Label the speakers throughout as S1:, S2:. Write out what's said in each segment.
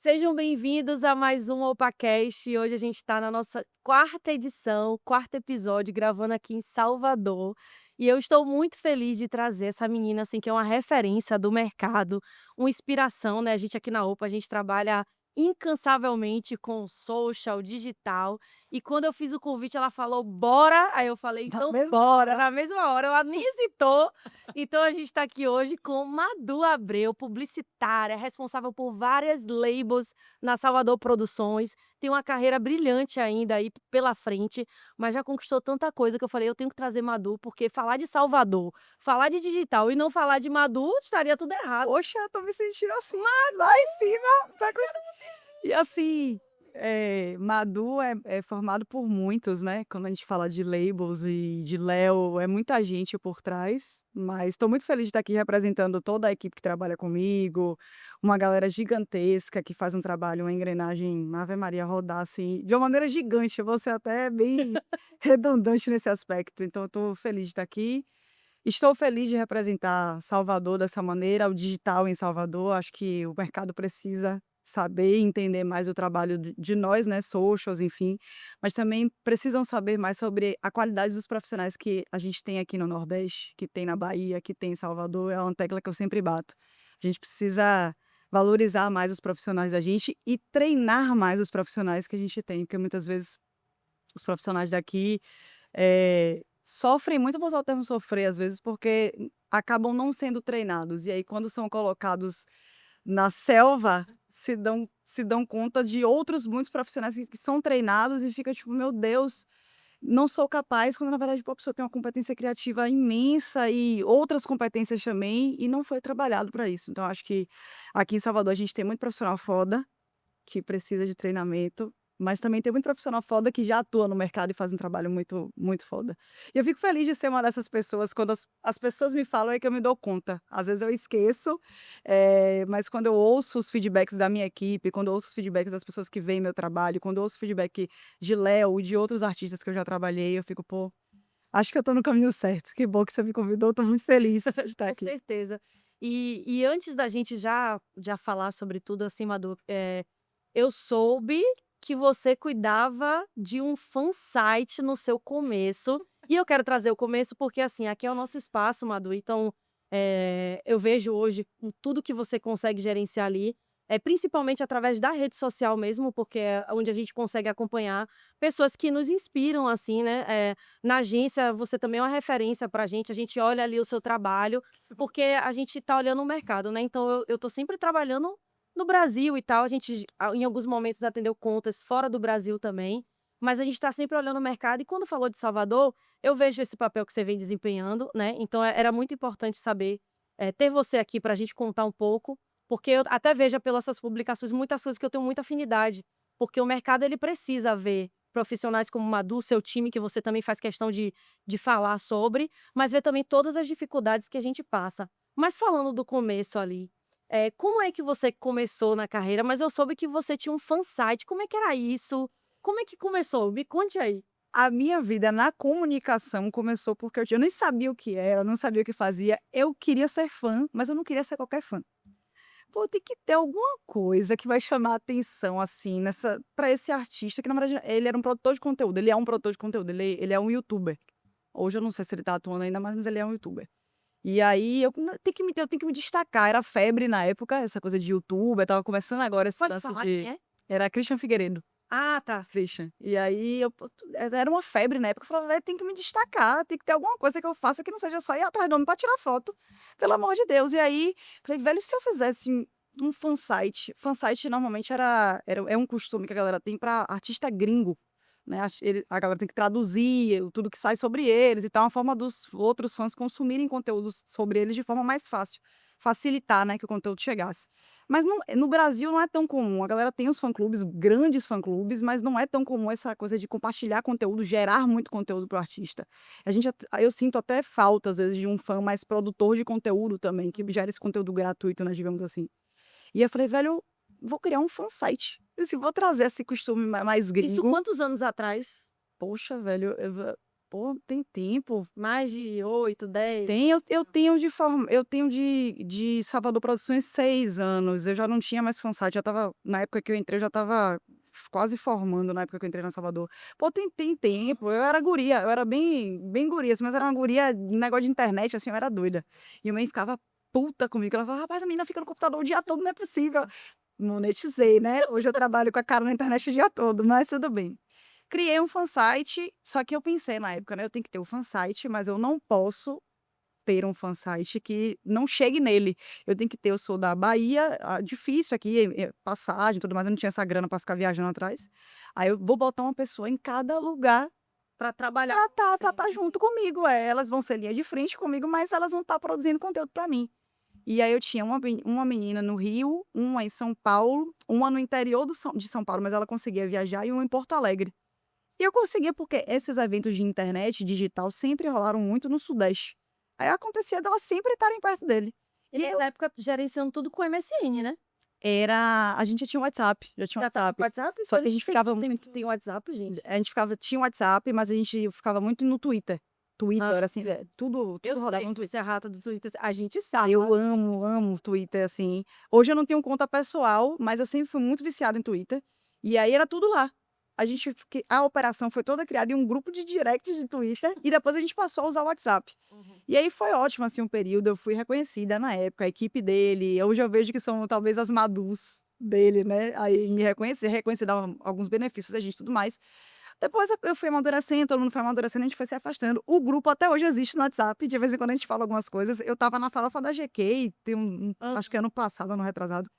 S1: Sejam bem-vindos a mais um OpaCast. Hoje a gente está na nossa quarta edição, quarto episódio, gravando aqui em Salvador. E eu estou muito feliz de trazer essa menina, assim, que é uma referência do mercado, uma inspiração, né? A gente aqui na Opa, a gente trabalha incansavelmente com social, digital. E quando eu fiz o convite, ela falou, bora! Aí eu falei,
S2: Na
S1: então
S2: mesma
S1: bora!
S2: hora.
S1: Na mesma hora, ela nem hesitou. Então a gente está aqui hoje com Madu Abreu, publicitária, responsável por várias labels na Salvador Produções. Tem uma carreira brilhante ainda aí pela frente, mas já conquistou tanta coisa que eu falei: "Eu tenho que trazer Madu, porque falar de Salvador, falar de digital e não falar de Madu, estaria tudo errado".
S2: Poxa, eu tô me sentindo assim, lá em cima, tá acredita. E assim, Madu é formado por muitos, né, quando a gente fala de labels e de Léo, é muita gente por trás, mas estou muito feliz de estar aqui representando toda a equipe que trabalha comigo, uma galera gigantesca que faz um trabalho, uma engrenagem, ave Maria, rodar assim, de uma maneira gigante, eu vou ser até bem redundante nesse aspecto, então eu tô feliz de estar aqui. Estou feliz de representar Salvador dessa maneira, o digital em Salvador. Acho que o mercado precisa saber e entender mais o trabalho de nós, né, socials, enfim, mas também precisam saber mais sobre a qualidade dos profissionais que a gente tem aqui no Nordeste, que tem na Bahia, que tem em Salvador. É uma tecla que eu sempre bato. A gente precisa valorizar mais os profissionais da gente e treinar mais os profissionais que a gente tem, porque muitas vezes os profissionais daqui sofrem muito, vou usar o termo sofrer às vezes, porque acabam não sendo treinados, e aí quando são colocados na selva, se dão conta de outros muitos profissionais que são treinados e fica tipo: "Meu Deus, não sou capaz", quando na verdade pô, a pessoa tem uma competência criativa imensa e outras competências também, e não foi trabalhado para isso. Então acho que aqui em Salvador a gente tem muito profissional foda, que precisa de treinamento, mas também tem muito profissional foda que já atua no mercado e faz um trabalho muito muito foda. E eu fico feliz de ser uma dessas pessoas, quando as pessoas me falam é que eu me dou conta. Às vezes eu esqueço, mas quando eu ouço os feedbacks da minha equipe, quando eu ouço os feedbacks das pessoas que veem meu trabalho, quando eu ouço feedback de Léo e de outros artistas que eu já trabalhei, eu fico: "Pô, acho que eu tô no caminho certo. Que bom que você me convidou, tô muito feliz de estar
S1: Com
S2: aqui".
S1: certeza. E antes da gente já falar sobre tudo, assim, Madu, eu soube que você cuidava de um fansite no seu começo, e eu quero trazer o começo porque, assim, aqui é o nosso espaço, Madu, então, eu vejo hoje com tudo que você consegue gerenciar ali, principalmente através da rede social mesmo, porque é onde a gente consegue acompanhar pessoas que nos inspiram, assim, né, na agência você também é uma referência pra gente, a gente olha ali o seu trabalho, porque a gente tá olhando o mercado, né, então eu tô sempre trabalhando no Brasil e tal, a gente em alguns momentos atendeu contas fora do Brasil também, mas a gente está sempre olhando o mercado e quando falou de Salvador, eu vejo esse papel que você vem desempenhando, né, então era muito importante saber, ter você aqui para a gente contar um pouco, porque eu até vejo pelas suas publicações muitas coisas que eu tenho muita afinidade, porque o mercado ele precisa ver profissionais como Madu, seu time, que você também faz questão de falar sobre, mas ver também todas as dificuldades que a gente passa. Mas falando do começo ali, como é que você começou na carreira? Mas eu soube que você tinha um fansite, como é que era isso? Como é que começou? Me conte aí.
S2: A minha vida na comunicação começou porque eu nem sabia o que era, não sabia o que fazia. Eu queria ser fã, mas eu não queria ser qualquer fã. Pô, tem que ter alguma coisa que vai chamar atenção, assim, nessa para esse artista que na verdade ele era um produtor de conteúdo, ele é um produtor de conteúdo, ele é um youtuber. Hoje eu não sei se ele tá atuando ainda mais, mas ele é um youtuber. E aí eu tenho que me destacar, era febre na época, essa coisa de youtuber, estava começando agora esse
S1: Pode
S2: lance
S1: falar
S2: de
S1: quem é?
S2: era Christian Figueiredo.
S1: Ah, tá.
S2: Christian. E aí eu pô, era uma febre na época, eu falava: "Véi, tem que me destacar, tem que ter alguma coisa que eu faça que não seja só ir atrás do homem pra tirar foto, pelo amor de Deus". E aí, falei: "Velho, se eu fizesse um fansite", fansite normalmente é um costume que a galera tem pra artista gringo, né, a galera tem que traduzir tudo que sai sobre eles e tal, uma forma dos outros fãs consumirem conteúdos sobre eles de forma mais fácil, facilitar, né, que o conteúdo chegasse. Mas no Brasil não é tão comum, a galera tem os fã-clubes, grandes fã-clubes, mas não é tão comum essa coisa de compartilhar conteúdo, gerar muito conteúdo para o artista. A gente eu sinto até falta, às vezes, de um fã mais produtor de conteúdo também, que gera esse conteúdo gratuito, né, digamos assim. E eu falei: "Velho, vou criar um fansite, assim, vou trazer esse costume mais
S1: Isso
S2: gringo".
S1: quantos anos atrás?
S2: Poxa, velho, pô, tem tempo.
S1: Mais de 8, 10?
S2: Eu tenho de Salvador Produções 6 anos, eu já não tinha mais fansite, na época que eu entrei, eu já estava quase formando, na época que eu entrei na Salvador. Pô, tem tempo, eu era guria, eu era bem guria, assim, mas era uma guria, negócio de internet, assim, eu era doida. E a mãe ficava puta comigo, ela falava: "Rapaz, a menina fica no computador o dia todo, não é possível". Monetizei, né, hoje eu trabalho com a cara na internet o dia todo, mas tudo bem. Criei um fansite, só que eu pensei na época, né, eu tenho que ter o fansite, mas eu não posso ter um fansite que não chegue nele. Eu sou da Bahia, difícil aqui, passagem e tudo mais, eu não tinha essa grana pra ficar viajando atrás. Aí eu vou botar uma pessoa em cada lugar
S1: Pra trabalhar
S2: pra
S1: com
S2: tá
S1: você.
S2: pra tá junto comigo, elas vão ser linha de frente comigo, mas elas vão estar produzindo conteúdo pra mim. E aí eu tinha uma menina no Rio, uma em São Paulo, uma no interior de São Paulo, mas ela conseguia viajar, e uma em Porto Alegre. E eu conseguia porque esses eventos de internet digital sempre rolaram muito no Sudeste. Aí acontecia delas sempre estarem perto dele.
S1: E
S2: E eu
S1: nessa época gerenciando tudo com MSN, né?
S2: a gente já tinha WhatsApp, já tinha
S1: Já tá com
S2: WhatsApp.
S1: WhatsApp?
S2: Só que a gente ficava muito
S1: Tem WhatsApp, gente?
S2: tinha WhatsApp, mas a gente ficava muito no Twitter.
S1: Ah,
S2: Twitter, assim,
S1: sim.
S2: tudo rodava no Twitter.
S1: Você é a rata do Twitter, a gente sabe.
S2: Eu amo o Twitter, assim. Hoje eu não tenho conta pessoal, mas eu sempre fui muito viciada em Twitter. E aí era tudo lá. A operação foi toda criada em um grupo de direct de Twitter e depois a gente passou a usar o WhatsApp.
S1: Uhum.
S2: E aí foi ótimo, assim, um período. Eu fui reconhecida na época, a equipe dele. Hoje eu vejo que são talvez as Madus dele, né? Aí me reconhecer, dar alguns benefícios a gente e tudo mais. Depois eu fui amadurecendo, todo mundo foi amadurecendo, a gente foi se afastando. O grupo até hoje existe no WhatsApp, de vez em quando a gente fala algumas coisas. Eu estava na farofa da GK, acho que ano passado, ano retrasado.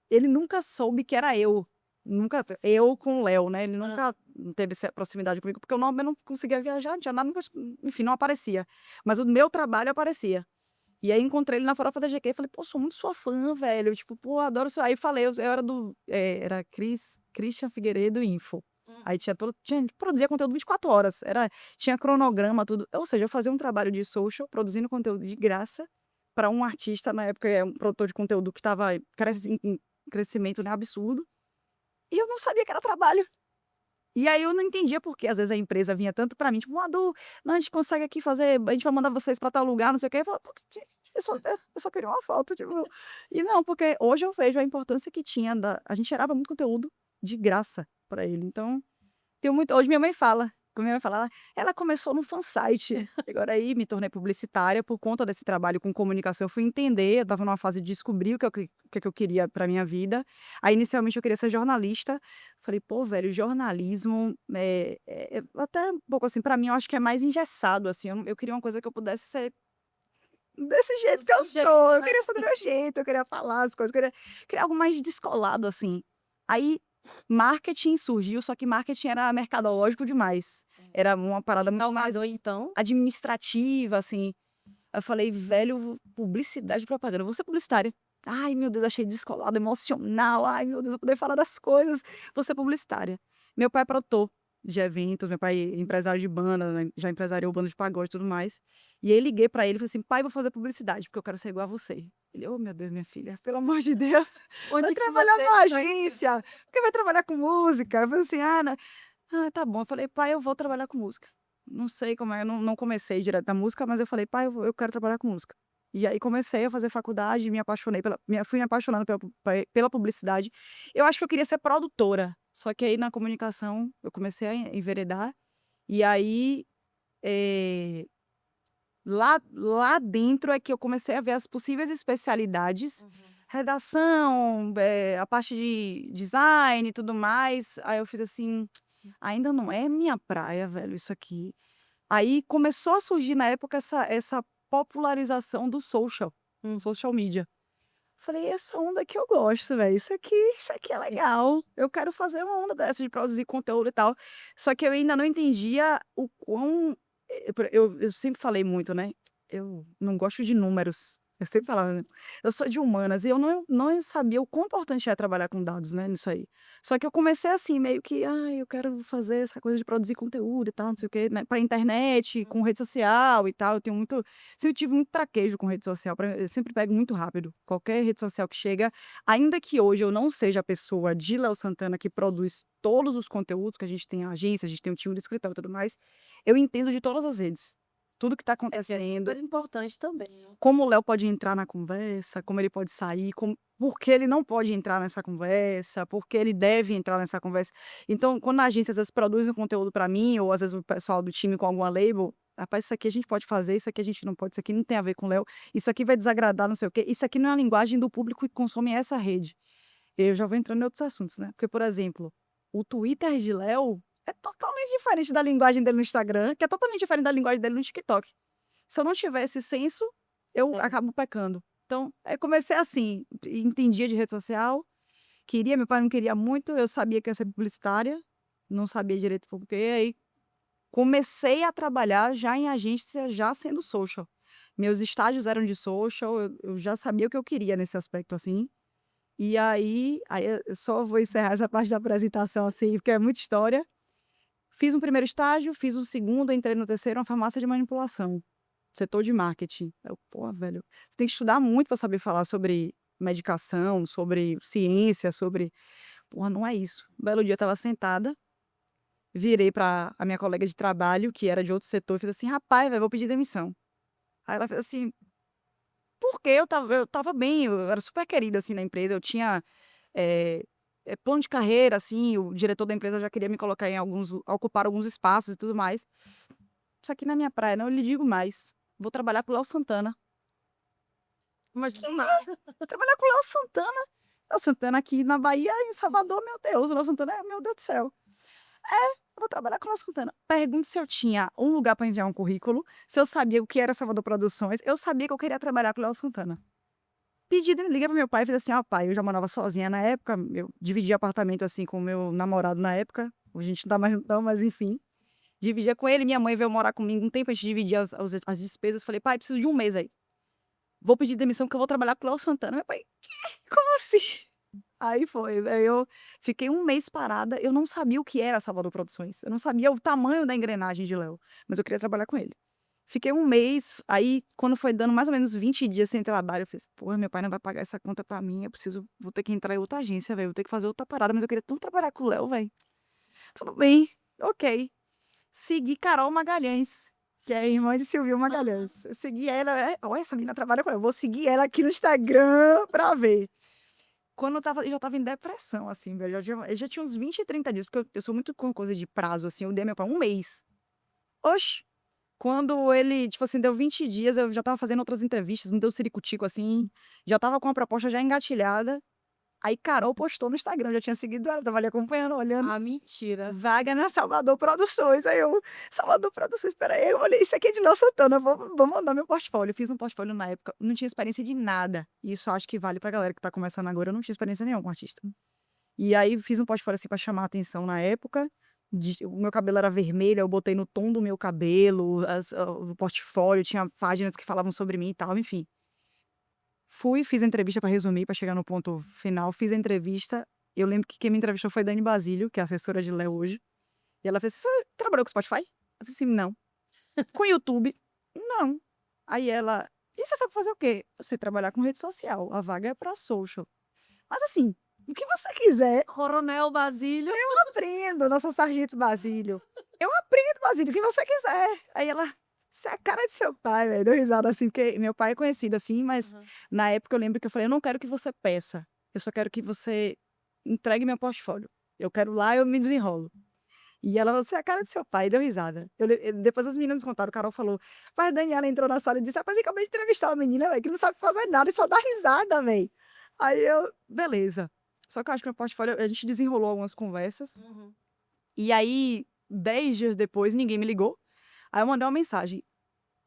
S2: Ele nunca soube que era eu. Nunca, eu com o Léo, né? Ele nunca teve essa proximidade comigo, porque eu não conseguia viajar, não tinha nada, enfim, não aparecia. Mas o meu trabalho aparecia. E aí encontrei ele na farofa da GK e falei: "Pô, sou muito sua fã, velho. Tipo, pô, adoro isso". Aí falei, eu era era Christian Figueiredo Info. Aí produzia conteúdo 24 horas, tinha cronograma, tudo. Ou seja, eu fazia um trabalho de social, produzindo conteúdo de graça para um artista, na época, um produtor de conteúdo que estava em crescimento, né, absurdo, e eu não sabia que era trabalho. E aí eu não entendia porque às vezes a empresa vinha tanto pra mim, tipo: "Madu, não, a gente consegue aqui fazer, a gente vai mandar vocês pra tal lugar, não sei o quê". Eu falava: "Pô, gente, eu só queria uma foto", tipo. E não, porque hoje eu vejo a importância que tinha a gente gerava muito conteúdo de graça pra ele, então tenho muito. Hoje minha mãe fala, quando minha mãe fala, ela começou no fansite, agora aí me tornei publicitária por conta desse trabalho com comunicação, eu fui entender, eu estava numa fase de descobrir o que eu queria pra minha vida. Aí inicialmente eu queria ser jornalista, falei: "Pô, velho, jornalismo, até um pouco assim, pra mim eu acho que é mais engessado, assim, eu queria uma coisa que eu pudesse ser desse jeito que eu sou, eu queria ser do meu jeito, eu queria falar as coisas, eu queria algo mais descolado, assim". Aí, marketing surgiu, só que marketing era mercadológico demais, era uma parada muito mais
S1: Salvador, então.
S2: administrativa, assim. Aí eu falei: "Velho, publicidade e propaganda, eu vou ser publicitária". Ai, meu Deus, achei descolado, emocional. Ai, meu Deus, eu poder falar das coisas, vou ser publicitária. Meu pai é produtor de eventos, meu pai é empresário de banda, né, já empresariou banda de pagode e tudo mais. E aí liguei pra ele e falei assim: "Pai, vou fazer publicidade, porque eu quero ser igual a você". Ele: "Oh, meu Deus, minha filha, pelo amor de Deus, vai
S1: Onde que
S2: trabalhar
S1: você
S2: numa
S1: vai
S2: agência, porque vai trabalhar com música". Eu falei assim: "Ah, não". "Ah, tá bom". Eu falei: "Pai, eu vou trabalhar com música". Não sei como é, eu não comecei direto da música, mas eu falei: "Pai, eu quero trabalhar com música". E aí comecei a fazer faculdade, fui me apaixonando pela publicidade. Eu acho que eu queria ser produtora, só que aí na comunicação eu comecei a enveredar, e aí, eh, lá dentro é que eu comecei a ver as possíveis especialidades, redação, a parte de design e tudo mais. Aí eu fiz assim: "Ainda não é minha praia, velho, isso aqui". Aí começou a surgir na época essa popularização do social media. Falei: "Essa onda aqui eu gosto, velho, isso aqui é
S1: Sim.
S2: legal, eu quero fazer uma onda dessa de produzir conteúdo e tal". Só que eu ainda não entendia o quão, eu sempre falei muito, né, eu não gosto de números, Eu sempre falava, né, eu sou de humanas e eu não sabia o quão importante é trabalhar com dados, né, nisso aí. Só que eu comecei assim, meio que: "Ai, eu quero fazer essa coisa de produzir conteúdo e tal, não sei o quê", né, pra internet, com rede social e tal, eu tenho muito sempre tive muito traquejo com rede social, eu sempre pego muito rápido, qualquer rede social que chega, ainda que hoje eu não seja a pessoa de Léo Santana que produz todos os conteúdos, que a gente tem a agência, a gente tem um time do escritório e tudo mais, eu entendo de todas as redes. Tudo que tá
S1: É que é
S2: acontecendo,
S1: super importante também, né.
S2: como o Léo pode entrar na conversa, como ele pode sair, por que ele não pode entrar nessa conversa, por que ele deve entrar nessa conversa. Então, quando a agência às vezes produz um conteúdo para mim, ou às vezes o pessoal do time com alguma label, rapaz, isso aqui a gente pode fazer, isso aqui a gente não pode, isso aqui não tem a ver com o Léo, isso aqui vai desagradar, não sei o quê. Isso aqui não é a linguagem do público que consome essa rede. Eu já vou entrando em outros assuntos, né? Porque, por exemplo, o Twitter de Léo é totalmente diferente da linguagem dele no Instagram, que é totalmente diferente da linguagem dele no TikTok. Se eu não tiver esse senso, eu
S1: É.
S2: acabo pecando. Então, comecei assim, entendia de rede social, queria, meu pai não queria muito, eu sabia que ia ser publicitária, não sabia direito por quê, aí comecei a trabalhar já em agência, já sendo social. Meus estágios eram de social, eu já sabia o que eu queria nesse aspecto, assim. E aí eu só vou encerrar essa parte da apresentação, assim, porque é muita história. Fiz um primeiro estágio, fiz o segundo, entrei no terceiro, uma farmácia de manipulação. Setor de marketing. Eu: "Pô, velho, você tem que estudar muito para saber falar sobre medicação, sobre ciência, sobre". Porra, não é isso. Um belo dia eu estava sentada, virei para a minha colega de trabalho, que era de outro setor, e fiz assim: "Rapaz, velho, vou pedir demissão". Aí ela fez assim: "Por quê?". Eu estava bem, eu era super querida, assim, na empresa, eu tinha, eh plano de carreira, assim, o diretor da empresa já queria me colocar em ocupar alguns espaços e tudo mais. Só que na minha praia não, eu lhe digo mais, vou trabalhar para o Léo Santana.
S1: Mas do nada.
S2: Vou trabalhar com o Léo Santana. Léo Santana aqui na Bahia, em Salvador, meu Deus, o Léo Santana é meu Deus do céu. Eu vou trabalhar com o Léo Santana. Pergunto se eu tinha um lugar para enviar um currículo, se eu sabia o que era Salvador Produções, eu sabia que eu queria trabalhar com o Léo Santana. Liguei para meu pai e fiz assim: "Ó pai", eu já morava sozinha na época, eu dividia apartamento, assim, com o meu namorado na época, hoje a gente não tá mais juntão, mas enfim. Dividia com ele, minha mãe veio morar comigo um tempo, a gente dividia as despesas, falei: "Pai, preciso de um mês aí, vou pedir demissão porque eu vou trabalhar com o Léo Santana". Meu pai: "Quê? Como assim?". Aí foi, aí eu fiquei um mês parada, eu não sabia o que era Salvador Produções, eu não sabia o tamanho da engrenagem de Léo, mas eu queria trabalhar com ele. Fiquei um mês, aí quando foi dando mais ou menos 20 dias sem trabalho, eu fiz: "Porra, meu pai não vai pagar essa conta pra mim, vou ter que entrar em outra agência, velho, vou ter que fazer outra parada, mas eu queria tanto trabalhar com o Léo, velho". Tudo bem, ok. Segui Carol Magalhães, que é irmã de Silvio Magalhães. Eu segui ela, "Ó, essa menina trabalha com ela, eu vou seguir ela aqui no Instagram pra ver". Quando eu já estava em depressão, assim, velho, eu já tinha uns 20, 30 dias, porque eu sou muito com coisa de prazo, assim, eu dei meu pai um mês. Oxe, quando ele, tipo assim, deu 20 dias, eu já estava fazendo outras entrevistas, me deu ciricutico, assim, já estava com a proposta já engatilhada. Aí Carol postou no Instagram, eu já tinha seguido ela, estava ali acompanhando, olhando.
S1: Ah, mentira.
S2: Vaga na Salvador Produções, aí eu: "Salvador Produções, espera aí", eu olhei: "Isso aqui é de Léo Santana, vou mandar meu portfólio". Eu fiz um portfólio na época, não tinha experiência de nada, e isso acho que vale pra galera que tá começando agora, eu não tinha experiência nenhuma com artista. E aí fiz um portfólio, assim, pra chamar a atenção na época, o meu cabelo era vermelho, eu botei no tom do meu cabelo, o portfólio, tinha páginas que falavam sobre mim e tal, enfim. Fui, fiz a entrevista pra resumir, pra chegar no ponto final, fiz a entrevista, eu lembro que quem me entrevistou foi Dani Basílio, que é a assessora de Léo hoje. E ela fez: "Você trabalhou com Spotify?". Eu falei assim: "Não". "Com YouTube?". "Não". Aí ela: "E você sabe fazer o quê?". "Eu sei trabalhar com rede social, a vaga é pra social". Mas assim, o que você quiser,
S1: Coronel Basílio.
S2: eu aprendo, nossa sargento Basílio. "Eu aprendo, Basílio, o que você quiser". Aí ela: "Você é a cara de seu pai", velho, deu risada assim, porque meu pai é conhecido assim, mas
S1: Aham.
S2: na época eu lembro que eu falei: "Eu não quero que você peça, eu só quero que você entregue meu portfólio. Eu quero lá, eu me desenrolo". E ela: "Você é a cara do seu pai", deu risada. Depois as meninas contaram, Carol falou: "Mas a Daniela entrou na sala e disse: 'Rapaz, eu acabei de entrevistar uma menina, velho, que não sabe fazer nada e só dá risada, velho'". Aí eu: "Beleza". Só que eu acho que meu portfólio a gente desenrolou algumas conversas,
S1: Uhum.
S2: e aí 10 dias depois ninguém me ligou, aí eu mandei uma mensagem: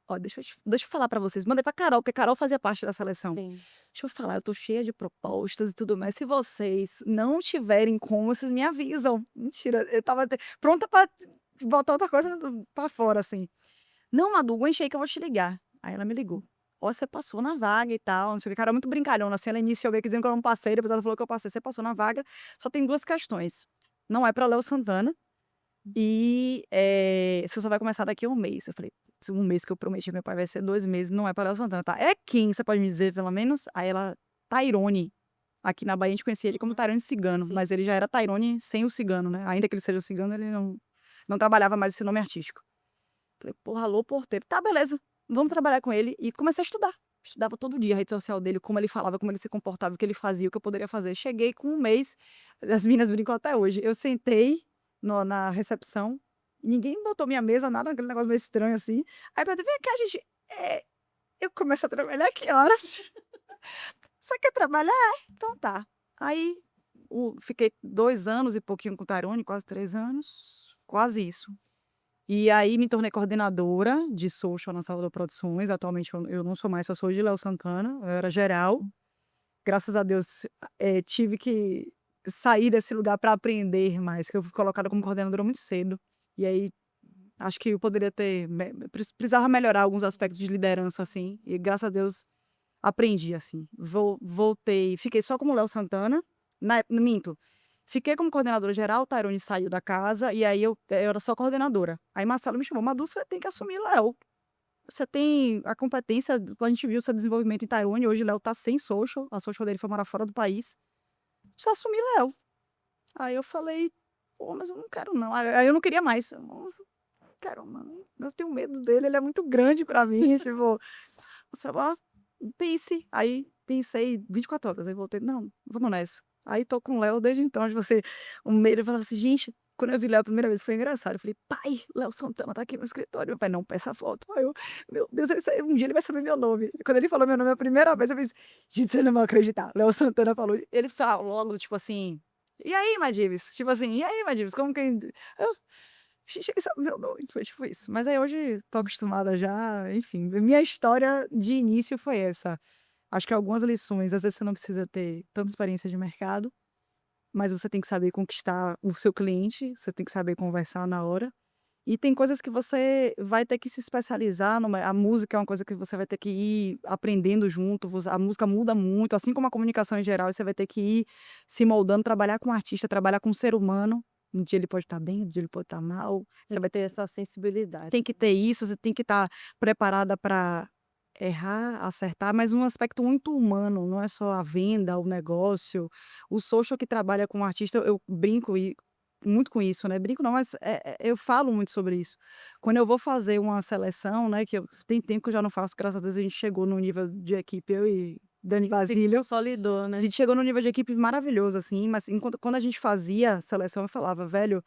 S2: "Ó, deixa eu falar pra vocês", mandei pra Carol, porque Carol fazia parte da seleção.
S1: Sim.
S2: "Deixa eu falar, eu tô cheia de propostas e tudo mais, se vocês não tiverem como, vocês me avisam". Mentira, eu estava até pronta pra botar outra coisa pra fora, assim. "Não, Madu, aguente aí que eu vou te ligar". Aí ela me ligou. ó, você passou na vaga e tal, não sei o que, cara, muito brincalhona, assim, ela iniciou meio que dizendo que eu não passei, depois ela falou que eu passei, você passou na vaga, só tem 2 questões, não é pra Léo Santana e, você só vai começar daqui a 1 mês. Eu falei: "Putz, 1 mês que eu prometi ao meu pai vai ser 2 meses, não é pra Léo Santana, tá, é quem, você pode me dizer pelo menos?" Aí ela: "Tairone." Aqui na Bahia a gente conhecia ele como
S1: Uhum.
S2: Tairone Cigano,
S1: Sim.
S2: mas ele já era Tairone sem o cigano, né, ainda que ele seja cigano, ele não trabalhava mais esse nome artístico. Falei: "Porra, alô porteiro, tá beleza, vamos trabalhar com ele", e comecei a estudar. Estudava todo dia a rede social dele, como ele falava, como ele se comportava, o que ele fazia, o que eu poderia fazer. Cheguei com 1 mês, as meninas brincam até hoje, eu sentei na recepção, ninguém botou minha mesa, nada, aquele negócio meio estranho assim. Aí eu perguntei: "Vem cá, gente, eu começo a trabalhar que horas?" "Você quer trabalhar?" "É." "Então tá." Aí fiquei 2 anos e pouquinho com o Tairone, quase 3 anos, quase isso. E aí me tornei coordenadora de social na Salvador Produções, atualmente eu não sou mais, só sou de Léo Santana, eu era geral. Graças a Deus, tive que sair desse lugar para aprender mais, que eu fui colocada como coordenadora muito cedo. E aí, acho que eu poderia ter precisava melhorar alguns aspectos de liderança, assim, e graças a Deus aprendi, assim. Voltei, fiquei só como Léo Santana, minto, fiquei como coordenadora geral, o Tairone saiu da casa, e aí eu era só coordenadora. Aí Marcelo me chamou: "Madu, você tem que assumir Léo. Você tem a competência, a gente viu seu desenvolvimento em Tairone, hoje Léo tá sem social, a social dele foi morar fora do país. Precisa assumir Léo." Aí eu falei: "Pô, mas eu não quero não." Aí eu não queria mais. Eu não quero não, eu tenho medo dele, ele é muito grande pra mim, tipo, você vai pense. Aí pensei 24 horas, aí voltei: "Não, vamos nessa." Aí tô com o Léo desde então, tipo assim, o medo, eu falava assim: "Gente", quando eu vi Léo a primeira vez foi engraçado, eu falei: "Pai, Léo Santana tá aqui no escritório." Meu pai: "Não, peça foto." Aí eu: "Meu Deus, um dia ele vai saber meu nome." Quando ele falou meu nome a primeira vez, eu fiz: "Gente, vocês não vão acreditar, Léo Santana falou." Ele falou logo, tipo assim: "E aí, Madives?" Tipo assim: "E aí, Madives, como que" eu: "Gente, ele sabe meu nome." Foi tipo isso. Mas aí hoje tô acostumada já, enfim, minha história de início foi essa. Acho que algumas lições, às vezes você não precisa ter tanta experiência de mercado, mas você tem que saber conquistar o seu cliente, você tem que saber conversar na hora. E tem coisas que você vai ter que se especializar a música é uma coisa que você vai ter que ir aprendendo junto, a música muda muito, assim como a comunicação em geral, você vai ter que ir se moldando, trabalhar com artista, trabalhar com um ser humano. Um dia ele pode estar bem, um dia ele pode estar mal,
S1: Tem
S2: você
S1: que
S2: vai
S1: ter essa sensibilidade.
S2: tem que ter isso, você tem que estar preparada para errar, acertar, mas um aspecto muito humano, não é só a venda, o negócio. O social que trabalha com o artista, eu brinco muito com isso, né, brinco não, mas, eu falo muito sobre isso. Quando eu vou fazer uma seleção, né, que eu tem tempo que eu já não faço, graças a Deus a gente chegou no nível de equipe, eu e Dani
S1: Se
S2: Basílio,
S1: consolidou,
S2: a
S1: né.
S2: gente chegou num nível de equipe maravilhoso, assim, mas enquanto quando a gente fazia seleção, eu falava: "Velho,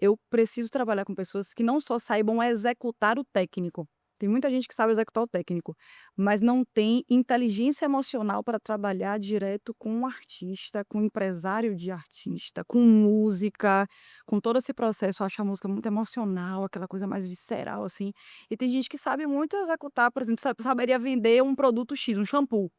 S2: eu preciso trabalhar com pessoas que não só saibam executar o técnico." Tem muita gente que sabe executar o técnico, mas não tem inteligência emocional para trabalhar direto com um artista, com um empresário de artista, com música, com todo esse processo. Eu acho a música muito emocional, aquela coisa mais visceral, assim. E tem gente que sabe muito executar, por exemplo, saberia vender um produto X, um shampoo.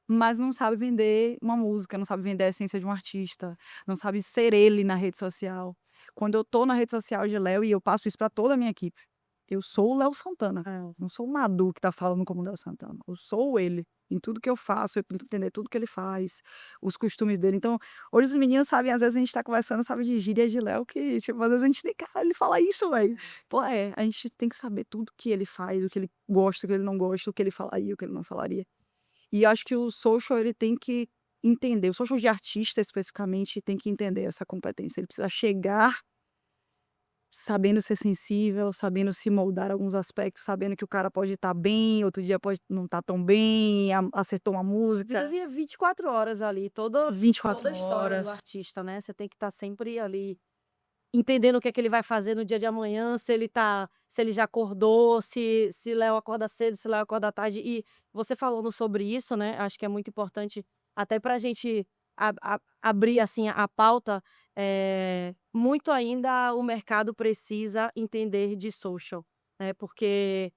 S2: Mas não sabe vender uma música, não sabe vender a essência de um artista, não sabe ser ele na rede social. Quando eu tô na rede social de Léo, e eu passo isso pra toda a minha equipe, eu sou o Léo Santana,
S1: É.
S2: não sou o Madu que tá falando como Léo Santana, eu sou ele. Em tudo que eu faço, eu tento entender tudo que ele faz, os costumes dele. Então, hoje os meninos sabem, às vezes a gente tá conversando, sabe, de gíria de Léo que, tipo, às vezes a gente tem: "Cara, ele fala isso, velho." Pô, a gente tem que saber tudo que ele faz, o que ele gosta, o que ele não gosta, o que ele falaria, o que ele não falaria. E acho que o social ele tem que entender, o social de artista especificamente tem que entender essa competência, ele precisa chegar sabendo ser sensível, sabendo se moldar em alguns aspectos, sabendo que o cara pode estar bem, outro dia pode não estar tão bem, acertou uma música.
S1: Vive 24 horas ali, toda
S2: 24
S1: a história do
S2: horas.
S1: artista, né, você tem que estar sempre ali, entendendo o que é que ele vai fazer no dia de amanhã, se ele já acordou, se Léo acorda cedo, se Léo acorda tarde. E você falando sobre isso, né, acho que é muito importante até pra gente abrir, assim, a pauta, muito ainda o mercado precisa entender de social, né, porque,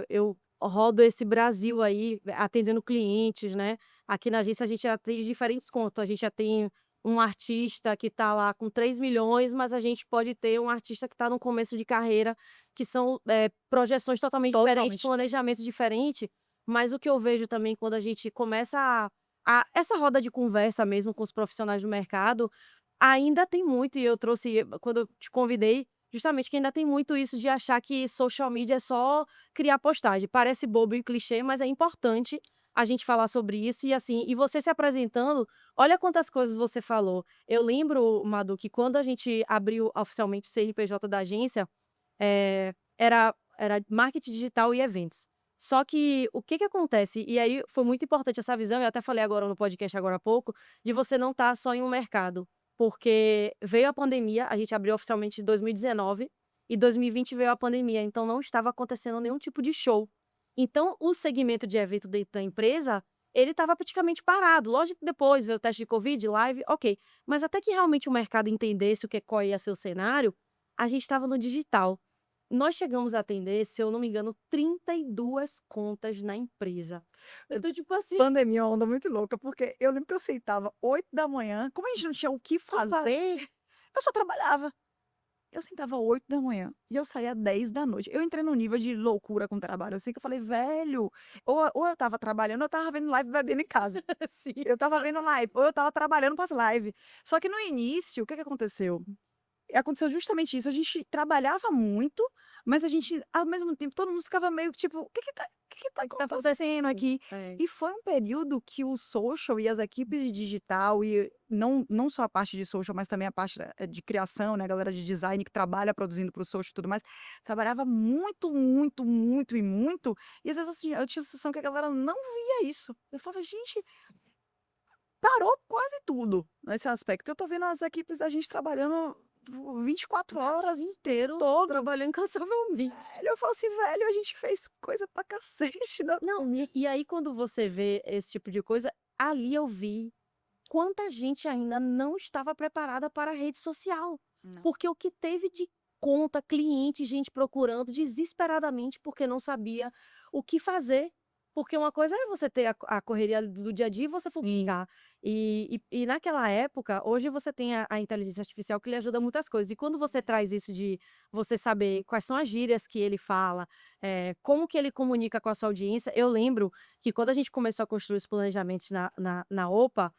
S1: eu rodo esse Brasil aí, atendendo clientes, né. Aqui na agência a gente atende diferentes contas, a gente já tem um artista que está lá com 3 milhões, mas a gente pode ter um artista que está no começo de carreira, que são, projeções totalmente diferentes,
S2: Totalmente.
S1: planejamento diferente, mas o que eu vejo também quando a gente começa essa roda de conversa mesmo com os profissionais do mercado, ainda tem muito, e eu trouxe quando eu te convidei, justamente que ainda tem muito isso de achar que social media é só criar postagem. Parece bobo e clichê, mas é importante a gente falar sobre isso e assim, e você se apresentando, olha quantas coisas você falou. Eu lembro, Madu, que quando a gente abriu oficialmente o CNPJ da agência, era marketing digital e eventos. Só que o que que acontece, e aí foi muito importante essa visão, eu até falei agora no podcast agora há pouco, de você não estar só em um mercado, porque veio a pandemia, a gente abriu oficialmente em 2019 e 2020 veio a pandemia, então não estava acontecendo nenhum tipo de show. Então o segmento de evento dentro da empresa, ele estava praticamente parado. Lógico que depois veio o teste de covid, live, ok, mas até que realmente o mercado entendesse qual ia ser o cenário, a gente estava no digital. Nós chegamos a atender, se eu não me engano, 32 contas na empresa. Então, tipo assim,
S2: Pandemia é uma onda muito louca, porque eu lembro que eu sentava 8 da manhã, como a gente não tinha o que fazer, eu só trabalhava. Eu sentava 8 da manhã e eu saía 10 da noite. Eu entrei num nível de loucura com o trabalho, assim, que eu falei: "Velho", ou eu estava trabalhando, ou eu estava vendo live bebendo em casa.
S1: assim,
S2: Eu estava vendo live, ou eu estava trabalhando para as live. Só que no início, o que que aconteceu? Aconteceu justamente isso, a gente trabalhava muito, mas a gente, ao mesmo tempo, todo mundo ficava meio que tipo: "O que que tá
S1: o que tá
S2: acontecendo
S1: acontecendo?
S2: aqui?".
S1: É.
S2: E foi um período que o social e as equipes de digital e não só a parte de social, mas também a parte de criação, né, a galera de design que trabalha produzindo para o social e tudo mais, trabalhava muito, muito, muito e muito, e às vezes, assim, eu tinha a sensação que a galera não via isso. Eu falava: "Gente, parou quase tudo nesse aspecto". Eu tô vendo as equipes da gente trabalhando 24 horas o tempo
S1: Inteiro
S2: todo.
S1: trabalhando incansavelmente.
S2: Velho, eu falo assim: "Velho, a gente fez coisa pra cacete, né".
S1: Não, e aí quando você vê esse tipo de coisa, ali eu vi quanta gente ainda não estava preparada para a rede social.
S2: Não.
S1: Porque o que teve de conta, cliente, gente procurando desesperadamente porque não sabia o que fazer. Porque uma coisa é você ter a correria do dia a dia e você
S2: Sim.
S1: publicar. E naquela época, hoje você tem a inteligência artificial que lhe ajuda muitas coisas. E quando você traz isso de você saber quais são as gírias que ele fala, como que ele comunica com a sua audiência, eu lembro que quando a gente começou a construir os planejamentos na OPA,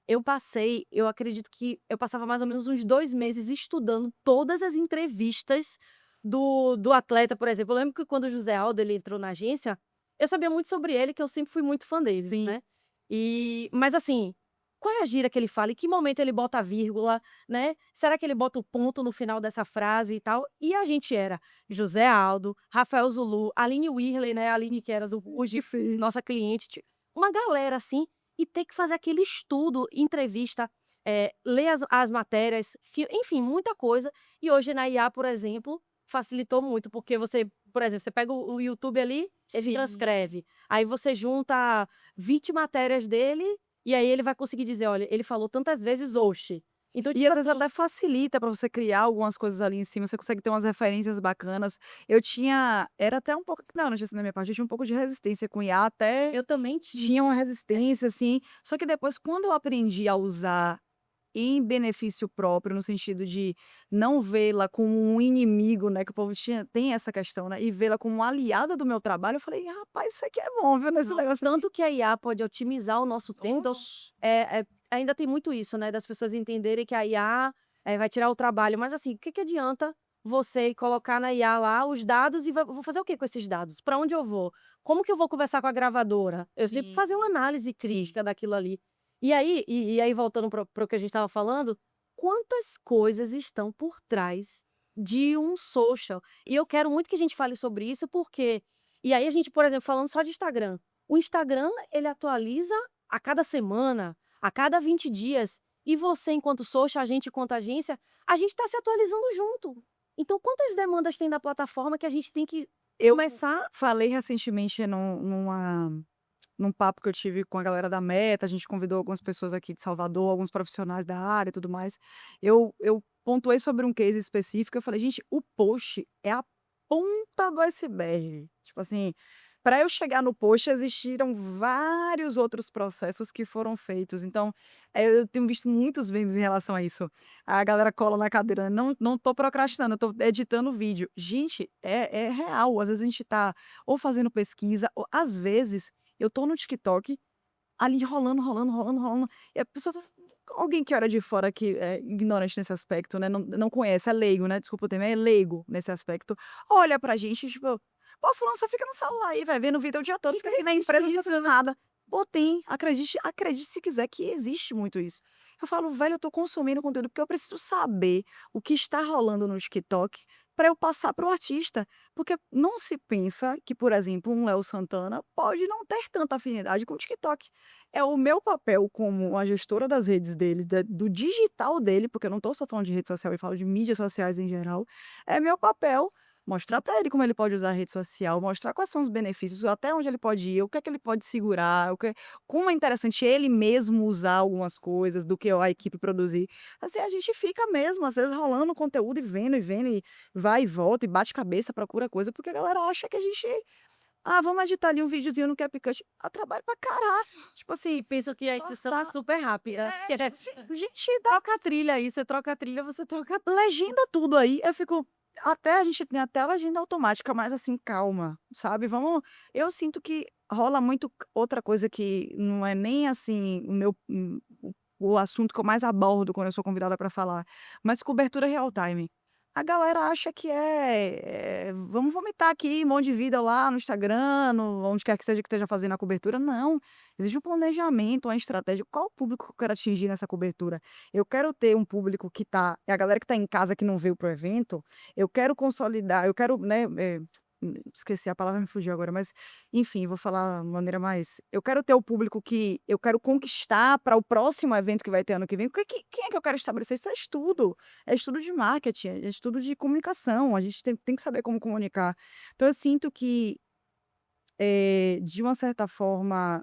S1: eu acredito que eu passava mais ou menos uns 2 meses estudando todas as entrevistas do atleta, por exemplo. Eu lembro que quando o José Aldo, ele entrou na agência, eu sabia muito sobre ele, que eu sempre fui muito fã dele,
S2: Sim.
S1: né. Mas assim, qual é a gíria que ele fala? Em que momento ele bota a vírgula, né. Será que ele bota o ponto no final dessa frase e tal? E a gente era José Aldo, Rafael Zulu, Aline Wirley, né, a Aline que era do Ruge,
S2: Sim.
S1: nossa cliente, uma galera assim, e ter que fazer aquele estudo, entrevista, ler as matérias, enfim, muita coisa. E hoje na IA, por exemplo, facilitou muito, porque você, por exemplo, você pega o YouTube ali, ele
S2: Sim.
S1: transcreve. Aí você junta 20 matérias dele, e aí ele vai conseguir dizer: "Olha, ele falou tantas vezes 'oxe'". Então,
S2: E
S1: tipo
S2: às vezes
S1: assim,
S2: até facilita pra você criar algumas coisas ali em cima, você consegue ter umas referências bacanas. Eu tinha era até um pouco não, não tinha sido da minha parte, eu tinha um pouco de resistência com IA, até
S1: eu também
S2: tinha uma resistência, assim, só que depois quando eu aprendi a usar em benefício próprio, no sentido de não vê-la como um inimigo, né, que o povo tem essa questão, né, e vê-la como uma aliada do meu trabalho, eu falei: "Rapaz, isso aqui é bom, viu, nesse
S1: não,
S2: negócio aqui".
S1: tanto que a IA pode otimizar o nosso tempo, então,
S2: Todos.
S1: ainda tem muito isso, né, das pessoas entenderem que a IA, vai tirar o trabalho, mas assim, o que que adianta você colocar na IA lá os dados e vou fazer o quê com esses dados? Para onde eu vou? Como que eu vou conversar com a gravadora? Eu tenho que
S2: Sim,
S1: fazer uma análise
S2: sim.
S1: crítica daquilo ali. E aí voltando para o que a gente estava falando, quantas coisas estão por trás de um social? E eu quero muito que a gente fale sobre isso, porque e aí a gente, por exemplo, falando só de Instagram. O Instagram, ele atualiza a cada semana, a cada 20 dias, e você enquanto social, a gente enquanto agência, a gente está se atualizando junto. Então quantas demandas tem da plataforma que a gente tem que
S2: Eu
S1: começar.
S2: falei recentemente num papo que eu tive com a galera da Meta, a gente convidou algumas pessoas aqui de Salvador, alguns profissionais da área e tudo mais. Eu pontuei sobre um case específico, eu falei: "Gente, o post é a ponta do iceberg". Tipo assim, Para eu chegar no post, existiram vários outros processos que foram feitos. Então, eu tenho visto muitos memes em relação a isso. A galera cola na cadeira: "Não tô procrastinando, eu tô editando vídeo". Gente, é real. Às vezes a gente tá ou fazendo pesquisa, ou às vezes eu tô no TikTok, ali rolando, rolando, rolando, rolando, e a pessoa tá, alguém que olha de fora, que é ignorante nesse aspecto, né, não conhece, é leigo, né, desculpa o termo, é leigo nesse aspecto, olha pra gente, tipo: "Pô, fulano só fica no celular aí, vai vendo vídeo o dia todo, fica aqui na empresa não fazendo nada". Pô, tem, acredite se quiser que existe muito isso. Eu falo: "Velho, eu tô consumindo conteúdo porque eu preciso saber o que está rolando no TikTok pra eu passar para o artista". Porque não se pensa que, por exemplo, um Léo Santana pode não ter tanta afinidade com o TikTok. É o meu papel como a gestora das redes dele, do digital dele, porque eu não estou só falando de rede social, eu falo de mídias sociais em geral, é meu papel mostrar para ele como ele pode usar a rede social, mostrar quais são os benefícios, até onde ele pode ir, o que é que ele pode segurar, como é interessante ele mesmo usar algumas coisas do que a equipe produzir. Assim, a gente fica mesmo, às vezes, rolando conteúdo e vendo, e vai e volta, e bate cabeça, procura coisa, porque a galera acha que a gente: "Ah, vamos editar ali um videozinho no CapCut". Dá trabalho pra caralho. Tipo assim,
S1: E pensam que a edição é
S2: postar
S1: super rápida.
S2: gente, dá
S1: Troca a trilha aí, você troca a trilha, você troca
S2: legenda tudo aí, eu fico, até a gente tem até legenda automática, mas assim, calma, sabe, vamos, eu sinto que rola muito outra coisa que não é nem assim o assunto que eu mais abordo quando eu sou convidada para falar, mas cobertura real time. A galera acha que vamos vomitar aqui um monte de vida lá no Instagram, onde quer que seja que esteja fazendo a cobertura, não, existe um planejamento, uma estratégia, qual o público que eu quero atingir nessa cobertura? Eu quero ter um público que tá, é a galera que tá em casa, que não veio para o evento, eu quero consolidar, eu quero, né, esqueci a palavra, me fugiu agora, mas enfim, vou falar de maneira mais, eu quero ter o público que eu quero conquistar para o próximo evento que vai ter ano que vem. Quem é que eu quero estabelecer? Isso é estudo de marketing, é estudo de comunicação, a gente tem que saber como comunicar. Então eu sinto que, de uma certa forma,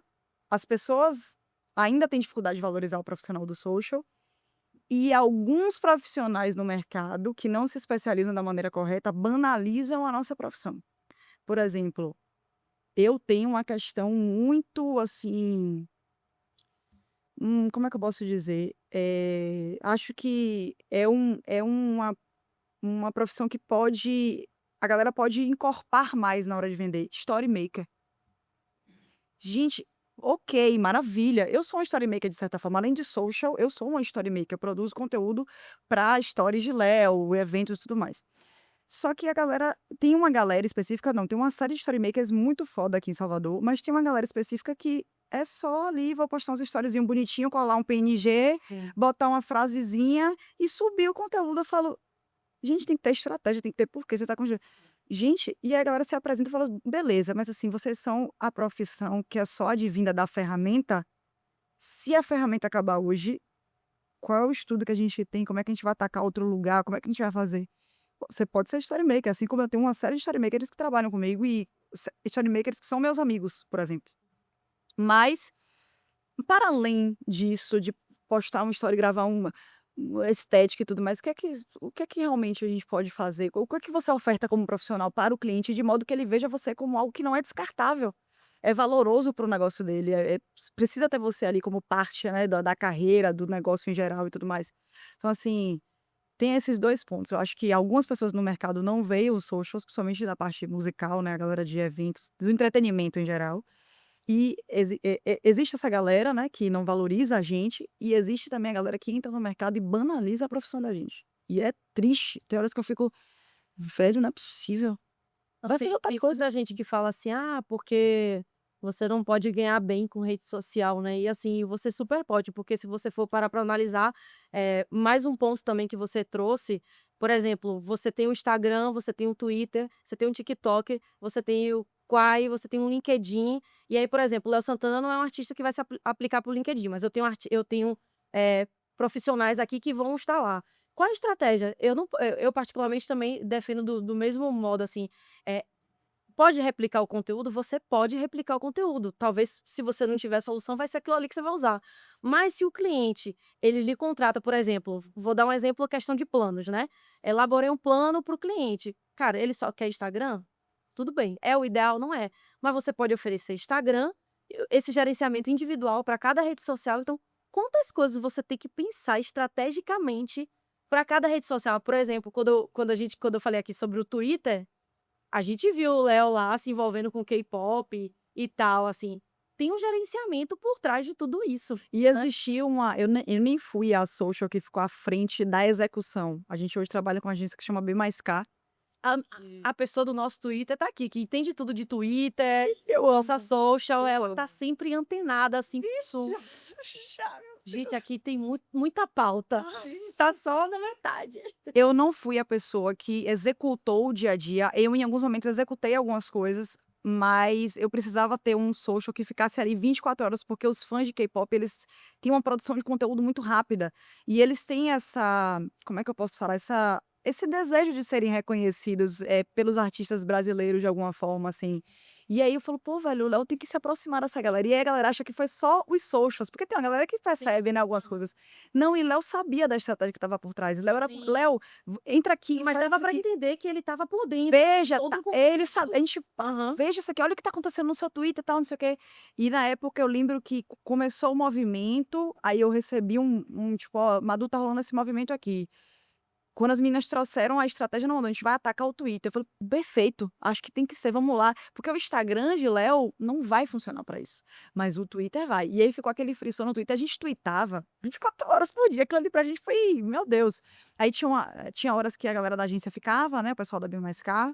S2: as pessoas ainda têm dificuldade de valorizar o profissional do social, e alguns profissionais no mercado que não se especializam da maneira correta banalizam a nossa profissão. Por exemplo, eu tenho uma questão muito assim, como é que eu posso dizer? Acho que uma profissão que a galera pode encorpar mais na hora de vender, story maker. Gente, ok, maravilha. Eu sou uma story maker de certa forma, além de social, eu sou uma story maker, eu produzo conteúdo para stories de Léo, eventos e tudo mais. Só que a galera, tem uma galera específica não, tem uma série de story makers muito foda aqui em Salvador, mas tem uma galera específica que é só ali, vou postar uns storyzinho bonitinho, colar um PNG,
S1: Sim.
S2: botar uma frasezinha e subir o conteúdo. Eu falo: "Gente, tem que ter estratégia, tem que ter porquê, você tá com gente", e aí a galera se apresenta e fala: "Beleza, mas assim, vocês são a profissão que é só advinda da ferramenta? Se a ferramenta acabar hoje, qual é o estudo que a gente tem? Como é que a gente vai atacar outro lugar? Como é que a gente vai fazer?". Você pode ser story maker, assim como eu tenho uma série de story makers que trabalham comigo, e story makers que são meus amigos, por exemplo. Mas, para além disso, de postar uma story, gravar uma estética e tudo mais, o que é que realmente a gente pode fazer? O que é que você oferta como profissional para o cliente, de modo que ele veja você como algo que não é descartável, é valoroso para o negócio dele, precisa ter você ali como parte, né, da carreira, do negócio em geral e tudo mais. Então assim, tem esses 2 pontos. Eu acho que algumas pessoas no mercado não veem os socials, principalmente da parte musical, né, a galera de eventos, do entretenimento em geral. E existe essa galera, né, que não valoriza a gente, e existe também a galera que entra no mercado e banaliza a profissão da gente. E é triste. Tem horas que eu fico: "Velho, não é possível.
S1: Não,
S2: Vai fazer outra
S1: tem
S2: coisa".
S1: muita gente que fala assim: "Ah, porque você não pode ganhar bem com rede social", né, e assim, você super pode, porque se você for parar pra analisar, mais um ponto também que você trouxe, por exemplo, você tem o Instagram, você tem o Twitter, você tem o TikTok, você tem o Quai, você tem o LinkedIn, e aí, por exemplo, o Léo Santana não é um artista que vai se aplicar para o LinkedIn, mas eu tenho, profissionais aqui que vão estar lá. Qual a estratégia? Eu não eu particularmente também defendo do mesmo modo, assim, eh, pode replicar o conteúdo? Você pode replicar o conteúdo. Talvez, se você não tiver solução, vai ser aquilo ali que você vai usar. Mas se o cliente, ele lhe contrata, por exemplo, vou dar um exemplo, questão de planos, né. Elaborei um plano para o cliente. Cara, ele só quer Instagram? tudo bem. É o ideal? Não é. Mas você pode oferecer Instagram, esse gerenciamento individual para cada rede social. Então, quantas coisas você tem que pensar estrategicamente para cada rede social? Por exemplo, quando eu falei aqui sobre o Twitter, a gente viu o Léo lá se envolvendo com K-pop e tal, assim. Tem um gerenciamento por trás de tudo isso,
S2: E
S1: né.
S2: existia uma eu nem fui a social que ficou à frente da execução. A gente hoje trabalha com uma agência que chama B+K.
S1: A
S2: Que
S1: a pessoa do nosso Twitter tá aqui, que entende tudo de Twitter,
S2: eu
S1: nossa
S2: amo.
S1: social,
S2: Eu
S1: ela tá
S2: amo.
S1: sempre antenada, assim, com
S2: Ixi,
S1: tudo.
S2: já, meu
S1: Gente,
S2: Deus.
S1: aqui tem muita pauta.
S2: Ai.
S1: Tá só na metade.
S2: Eu não fui a pessoa que executou o dia a dia. Eu, em alguns momentos, executei algumas coisas, mas eu precisava ter um social que ficasse ali 24 horas, porque os fãs de K-pop, eles têm uma produção de conteúdo muito rápida. E eles têm essa, como é que eu posso falar? Esse desejo de serem reconhecidos, pelos artistas brasileiros de alguma forma, assim. E aí eu falo: "Pô, velho, o Léo tem que se aproximar dessa galera". E aí a galera acha que foi só os socials, porque tem uma galera que
S1: Sim,
S2: percebe, né, algumas coisas. Não, e Léo sabia da estratégia que estava por trás. Léo era:
S1: sim.
S2: "Léo, entra aqui,
S1: Mas
S2: faz
S1: dava
S2: isso
S1: pra
S2: aqui.
S1: entender que ele estava por dentro de
S2: Veja,
S1: todo
S2: tá,
S1: o
S2: ele sabe, a
S1: contexto.
S2: gente
S1: Aham.
S2: veja isso aqui, olha o que tá acontecendo no seu Twitter, e tal, não sei o quê". E na época eu lembro que começou o movimento, aí eu recebi tipo: "Ó, Madu, tá rolando esse movimento aqui". Quando as meninas trouxeram a estratégia: "Não, Manu, a gente vai atacar o Twitter", eu falei: "Perfeito, acho que tem que ser, vamos lá", porque o Instagram de Léo não vai funcionar pra isso, mas o Twitter vai. E aí ficou aquele frisson no Twitter, a gente tweetava 24 horas por dia, aquilo ali pra gente foi, meu Deus. Aí tinha horas que a galera da agência ficava, né, o pessoal da B+K,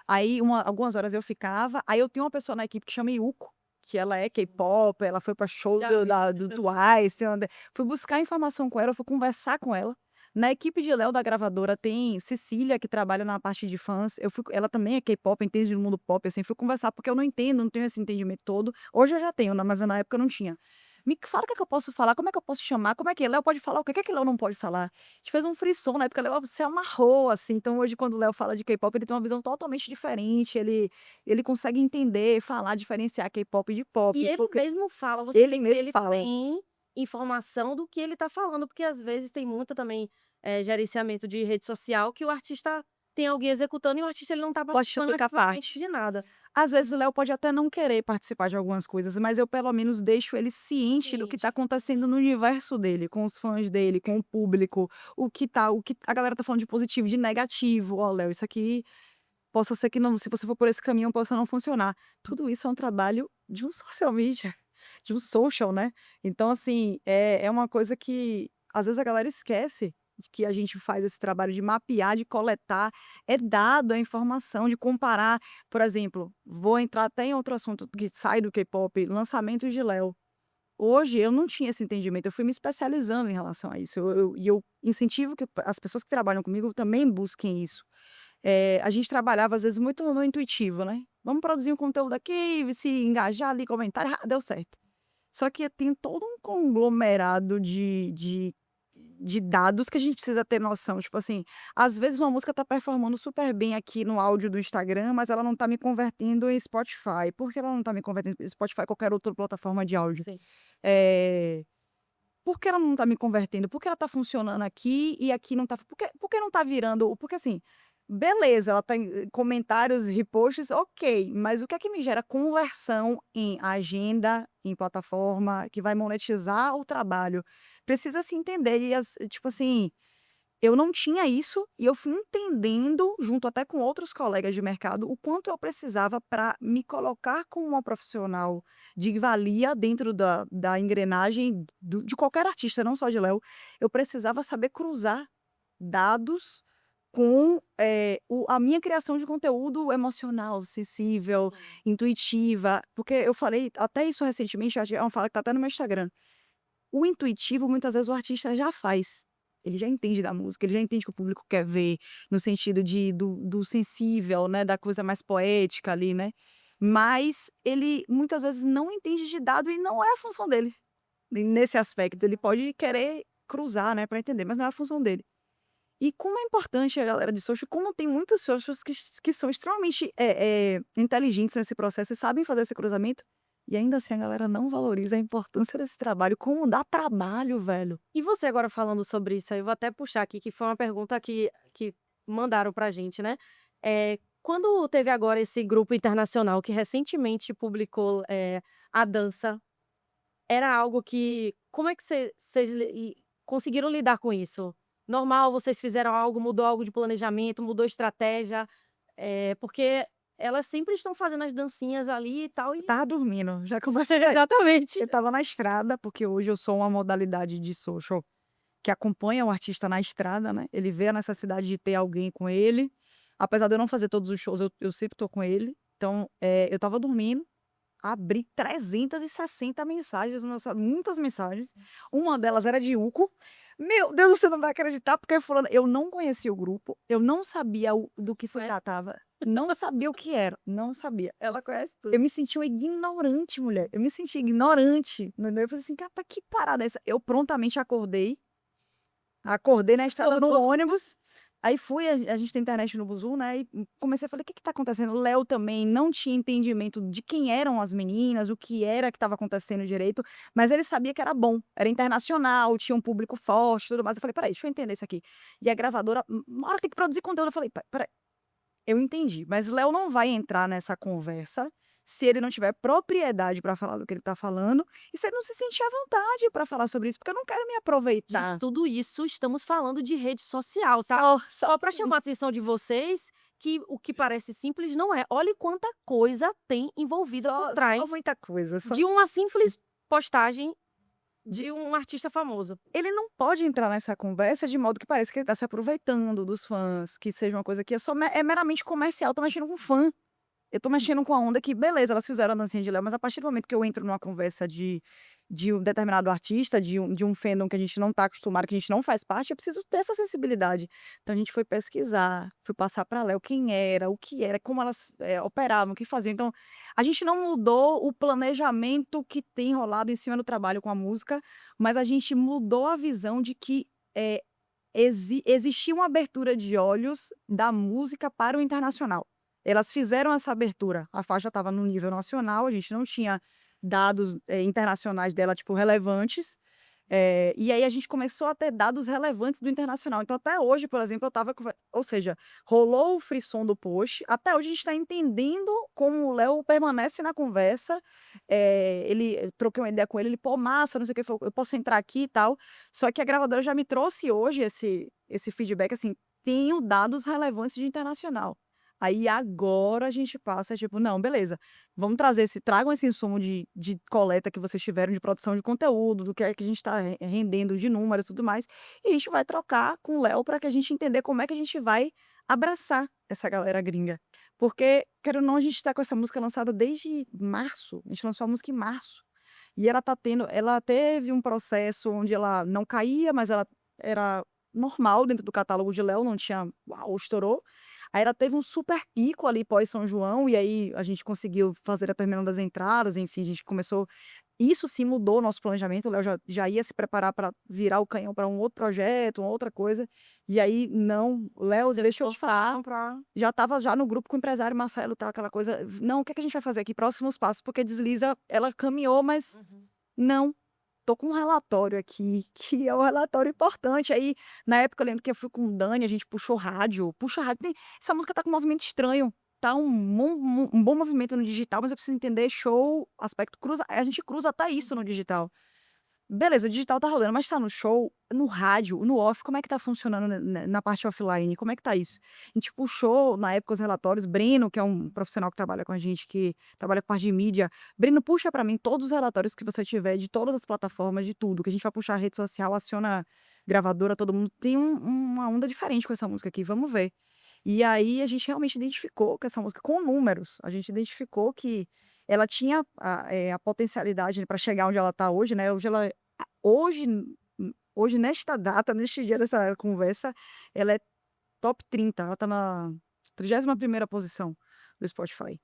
S2: aí algumas horas eu ficava, aí eu tenho uma pessoa na equipe que chama Yuko, que ela é
S1: Sim,
S2: K-pop, ela foi pra show
S1: já vi.
S2: do Twice, fui buscar informação com ela, fui conversar com ela. Na equipe de Léo da gravadora tem Cecília, que trabalha na parte de fãs, ela também é K-pop, entende do mundo pop, assim, fui conversar, porque eu não entendo, não tenho esse entendimento todo. Hoje eu já tenho, né, mas na época eu não tinha. Me fala o que é que eu posso falar, como é que eu posso chamar, como é que Léo pode falar, o que é que Léo não pode falar? A gente fez um frisson, na época Léo se amarrou, assim, então hoje quando o Léo fala de K-pop, ele tem uma visão totalmente diferente, ele consegue entender, falar, diferenciar K-pop de
S1: E
S2: pop,
S1: ele
S2: porque
S1: mesmo fala, você
S2: ele
S1: vê que
S2: mesmo
S1: ele
S2: fala.
S1: tem informação do que ele tá falando, porque às vezes tem muito também, gerenciamento de rede social que o artista tem alguém executando e o artista ele não tá
S2: Pode
S1: participando
S2: ficar
S1: ativamente
S2: parte.
S1: de nada.
S2: Às vezes o Léo pode até não querer participar de algumas coisas, mas eu pelo menos deixo ele ciente do que está
S1: Ciente.
S2: acontecendo no universo dele, com os fãs dele, com o público, o que a galera tá falando de positivo, de negativo. "Ó, Léo, isso aqui possa ser que não, se você for por esse caminho, possa não funcionar". Tudo isso é um trabalho de um social media, de um social, né. Então assim, é uma coisa que às vezes a galera esquece de que a gente faz esse trabalho de mapear, de coletar, é dado a informação, de comparar. Por exemplo, vou entrar até em outro assunto que sai do K-pop, lançamentos de Léo. Hoje eu não tinha esse entendimento, eu fui me especializando em relação a isso, eu incentivo que as pessoas que trabalham comigo também busquem isso. A gente trabalhava às vezes muito no intuitivo, né, vamos produzir um conteúdo aqui, se engajar ali, comentário, deu certo. Só que tem todo um conglomerado de dados que a gente precisa ter noção, tipo assim, às vezes uma música tá performando super bem aqui no áudio do Instagram, mas ela não tá me convertendo em Spotify. Por que ela não tá me convertendo em Spotify, qualquer outra plataforma de áudio?
S1: Sim.
S2: Eh, por que ela não tá me convertendo? Por que ela tá funcionando aqui e aqui não tá, por que não tá virando, porque assim, beleza, ela tá em comentários, reposts, ok, mas o que é que me gera conversão em agenda, em plataforma, que vai monetizar o trabalho? Precisa se entender e tipo assim, eu não tinha isso e eu fui entendendo, junto até com outros colegas de mercado, o quanto eu precisava para me colocar como uma profissional de valia dentro da engrenagem de qualquer artista, não só de Léo. Eu precisava saber cruzar dados com, a minha criação de conteúdo emocional, sensível,
S1: Sim.
S2: intuitiva, porque eu falei até isso recentemente, acho que é uma fala que tá até no meu Instagram. O intuitivo, muitas vezes, o artista já faz. Ele já entende da música, ele já entende o que o público quer ver, no sentido do sensível, né, da coisa mais poética ali, né. Mas ele muitas vezes não entende de dado e não é a função dele, nesse aspecto. Ele pode querer cruzar, né, para entender, mas não é a função dele. E como é importante a galera de social, como tem muitos socials que são extremamente, inteligentes nesse processo e sabem fazer esse cruzamento, e ainda assim a galera não valoriza a importância desse trabalho, como dá trabalho, velho.
S1: E você agora falando sobre isso aí, eu vou até puxar aqui, que foi uma pergunta que mandaram pra gente, né. Quando teve agora esse grupo internacional que recentemente publicou, a dança, era algo que como é que vocês conseguiram lidar com isso? Normal, vocês fizeram algo, mudou algo de planejamento, mudou estratégia? Porque elas sempre estão fazendo as dancinhas ali e tal
S2: Eu
S1: e
S2: estava dormindo, já comecei aí.
S1: exatamente.
S2: Eu estava na estrada, porque hoje eu sou uma modalidade de social que acompanha o artista na estrada, né, ele vê a necessidade de ter alguém com ele, apesar de eu não fazer todos os shows, eu sempre tô com ele. Então, eu estava dormindo, abri 360 mensagens no meu celular, muitas mensagens, uma delas era de Uco. Meu Deus, você não vai acreditar, porque fulana eu não conhecia o grupo, eu não sabia do que se
S1: Ué.
S2: tratava, não sabia o que era, não sabia.
S1: Ela conhece
S2: Eu
S1: tudo.
S2: me senti uma ignorante, mulher, eu me senti ignorante, entendeu. Eu falei assim: "Capa, que parada é essa?". Eu prontamente acordei na estrada no ônibus, aí fui a gente tem internet no Buzu, né, e comecei a falar: "O que que tá acontecendo?". O Léo também não tinha entendimento de quem eram as meninas, o que era que estava acontecendo direito, mas ele sabia que era bom, era internacional, tinha um público forte e tudo mais. Eu falei: "Espera aí, deixa eu entender isso aqui". E a gravadora: uma hora tem que produzir conteúdo". Eu falei: Espera, eu entendi, mas Léo não vai entrar nessa conversa se ele não tiver propriedade para falar do que ele tá falando e se ele não se sentir à vontade para falar sobre isso, porque eu não quero me
S1: Gente,
S2: aproveitar.
S1: tudo isso estamos falando de rede social, tá?
S2: Só
S1: Só para chamar a atenção de vocês que o que parece simples não é. Olhe quanta coisa tem envolvida por
S2: só
S1: trás
S2: muita coisa, só
S1: de uma simples postagem de um artista famoso.
S2: ele não pode entrar nessa conversa de modo que pareça que ele tá se aproveitando dos fãs, que seja uma coisa que é meramente comercial, tô mexendo com fã. Eu tô mexendo com a onda que, beleza, elas fizeram a dancinha de Léo, mas a partir do momento que eu entro numa conversa de um determinado artista, de um fandom que a gente não tá acostumado, que a gente não faz parte, eu preciso ter essa sensibilidade. Então a gente foi pesquisar, fui passar pra Léo quem era, o que era, como elas, operavam, o que faziam. Então, a gente não mudou o planejamento que tem rolado em cima do trabalho com a música, mas a gente mudou a visão de que, existia uma abertura de olhos da música para o internacional. Elas fizeram essa abertura, a faixa estava no nível nacional, a gente não tinha dados, internacionais dela, tipo, relevantes, e aí a gente começou a ter dados relevantes do internacional. Então até hoje, por exemplo, eu estava ou seja, rolou o frisson do post, até hoje a gente está entendendo como o Léo permanece na conversa, eu troquei uma ideia com ele, ele: "Pô, massa, não sei o que", falou: "Eu posso entrar aqui e tal", só que a gravadora já me trouxe hoje esse feedback, assim: "Tenho dados relevantes de internacional". Aí agora a gente passa, tipo: "Não, beleza, vamos trazer tragam esse insumo de coleta que vocês tiveram de produção de conteúdo, do que é que a gente está rendendo de números e tudo mais, e a gente vai trocar com o Léo para que a gente entender como é que a gente vai abraçar essa galera gringa". Porque, querendo ou não, a gente está com essa música lançada desde março, a gente lançou a música em março, e ela teve um processo onde ela não caía, mas ela era normal dentro do catálogo de Léo, não tinha "uau", estourou. Aí ela teve um super pico ali pós São João, e aí a gente conseguiu fazer a determinadas entradas, enfim, a gente começou isso sim mudou o nosso planejamento, o Léo já ia se preparar para virar o canhão para um outro projeto, uma outra coisa, e aí não, Léo,
S1: Você
S2: deixa eu te falar,
S1: pra
S2: já estava já no grupo com o empresário Marcelo, tá aquela coisa: "Não, o que é que a gente vai fazer aqui? Próximos passos", porque Desliza, ela caminhou, mas
S1: Uhum.
S2: não. Tô com um relatório aqui, que é um relatório importante. Aí, na época, eu lembro que eu fui com o Dani, a gente puxou rádio, puxa rádio. Essa música tá com um movimento estranho, tá um bom movimento no digital, mas eu preciso entender show, aspecto cruza a gente cruza até isso no digital. Beleza, o digital tá rolando, mas tá no show, no rádio, no off, como é que tá funcionando na parte offline, como é que tá isso? A gente puxou, na época, os relatórios, Breno, que é um profissional que trabalha com a gente, que trabalha com parte de mídia, Breno, puxa pra mim todos os relatórios que você tiver de todas as plataformas, de tudo, que a gente vai puxar a rede social, aciona gravadora, todo mundo tem uma onda diferente com essa música aqui, vamos ver. E aí a gente realmente identificou que essa música, com números, a gente identificou que ela tinha a potencialidade para chegar onde ela está hoje, né, hoje hoje nesta data, neste dia dessa conversa, ela é top 30, ela está na 31ª posição do Spotify.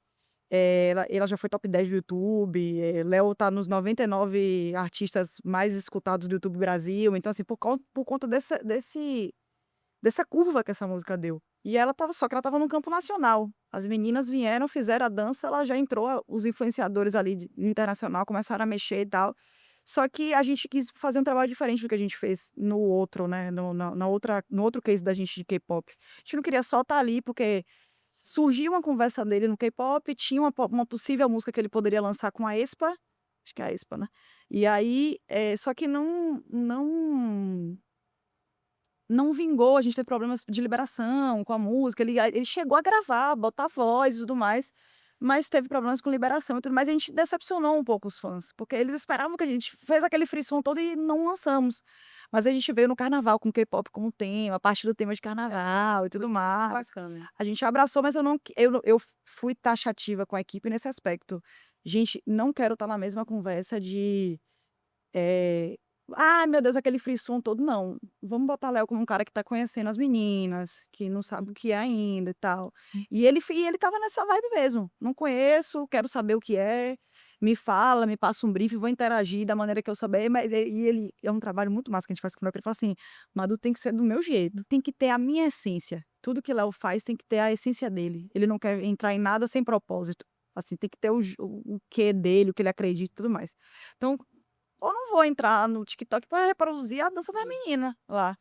S2: Ela já foi top 10 do YouTube, Léo tá nos 99 artistas mais escutados do YouTube Brasil, então assim, por conta dessa curva que essa música deu. E só que ela estava no campo nacional. As meninas vieram, fizeram a dança, ela já entrou, os influenciadores ali internacional começaram a mexer e tal. Só que a gente quis fazer um trabalho diferente do que a gente fez no outro, né, no outro case da gente de K-pop. A gente não queria só estar ali porque surgiu uma conversa dele no K-pop, tinha uma possível música que ele poderia lançar com a aespa, acho que é a aespa, né. E aí, só que não vingou, a gente teve problemas de liberação com a música, ele chegou a gravar, botar voz e tudo mais, mas teve problemas com liberação e tudo mais, e a gente decepcionou um pouco os fãs, porque eles esperavam que a gente fez aquele frisson todo e não lançamos. Mas a gente veio no carnaval com K-pop como tema, a parte do tema de carnaval e tudo mais.
S1: Bacana.
S2: A gente abraçou, mas eu fui taxativa com a equipe nesse aspecto. Gente, não quero estar na mesma conversa de eh, "Ai, meu Deus, aquele frisson todo", não. Vamos botar Léo como um cara que tá conhecendo as meninas, que não sabe o que é ainda e tal. E ele estava nessa vibe mesmo. "Não conheço, quero saber o que é, me fala, me passa um brief, vou interagir da maneira que eu souber", mas ele é um trabalho muito massa que a gente faz com o Léo, que ele fala assim: "Madu, tem que ser do meu jeito, tem que ter a minha essência. Tudo que Léo faz tem que ter a essência dele. Ele não quer entrar em nada sem propósito. Assim, tem que ter o quê dele, o que ele acredita e tudo mais". Então ou não vou entrar no TikTok para reproduzir a dança da menina lá.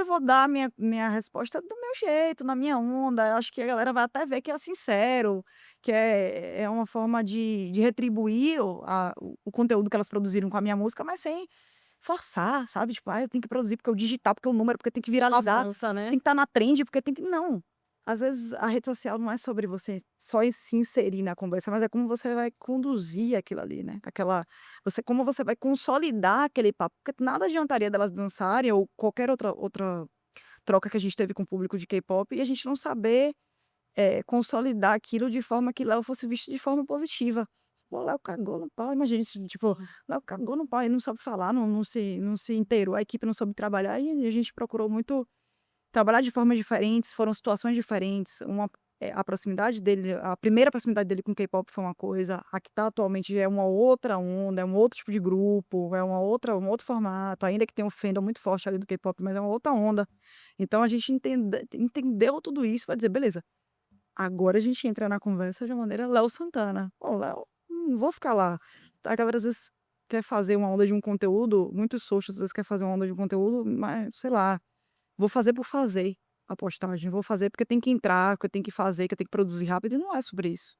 S2: Vou dar minha resposta do meu jeito, na minha onda. Eu acho que a galera vai até ver que é sincero, que é uma forma de retribuir o conteúdo que elas produziram com a minha música, mas sem forçar, sabe? Tipo: "Ah, eu tenho que produzir porque é o digital, porque é o número, porque tem que viralizar,
S1: Avança, né.
S2: tem que estar na trend, porque tem que", não. Às vezes a rede social não é sobre você só se inserir na conversa, mas é como você vai conduzir aquilo ali, né, como você vai consolidar aquele papo, porque nada adiantaria delas dançarem ou qualquer outra troca que a gente teve com o público de K-pop e a gente não saber, consolidar aquilo de forma que Léo fosse visto de forma positiva. Pô, Léo cagou no pau, imagina isso, tipo,
S1: Sim.
S2: Léo cagou no pau, ele não sabe falar, não se inteirou, a equipe não soube trabalhar e a gente procurou muito trabalhar de formas diferentes, foram situações diferentes, a proximidade dele, a primeira proximidade dele com K-pop foi uma coisa, a que tá atualmente já é uma outra onda, é um outro tipo de grupo, é um outro formato, ainda que tenha um fandom muito forte ali do K-pop, mas é uma outra onda. Então a gente entendeu tudo isso, vai dizer: "Beleza, agora a gente entra na conversa de maneira Léo Santana". Ô, Léo, não vou ficar lá, a galera às vezes quer fazer uma onda de um conteúdo, muitos socials às vezes quer fazer uma onda de um conteúdo, mas sei lá, vou fazer por fazer a postagem, vou fazer porque tem que entrar, porque eu tenho que fazer, que eu tenho que produzir rápido, e não é sobre isso.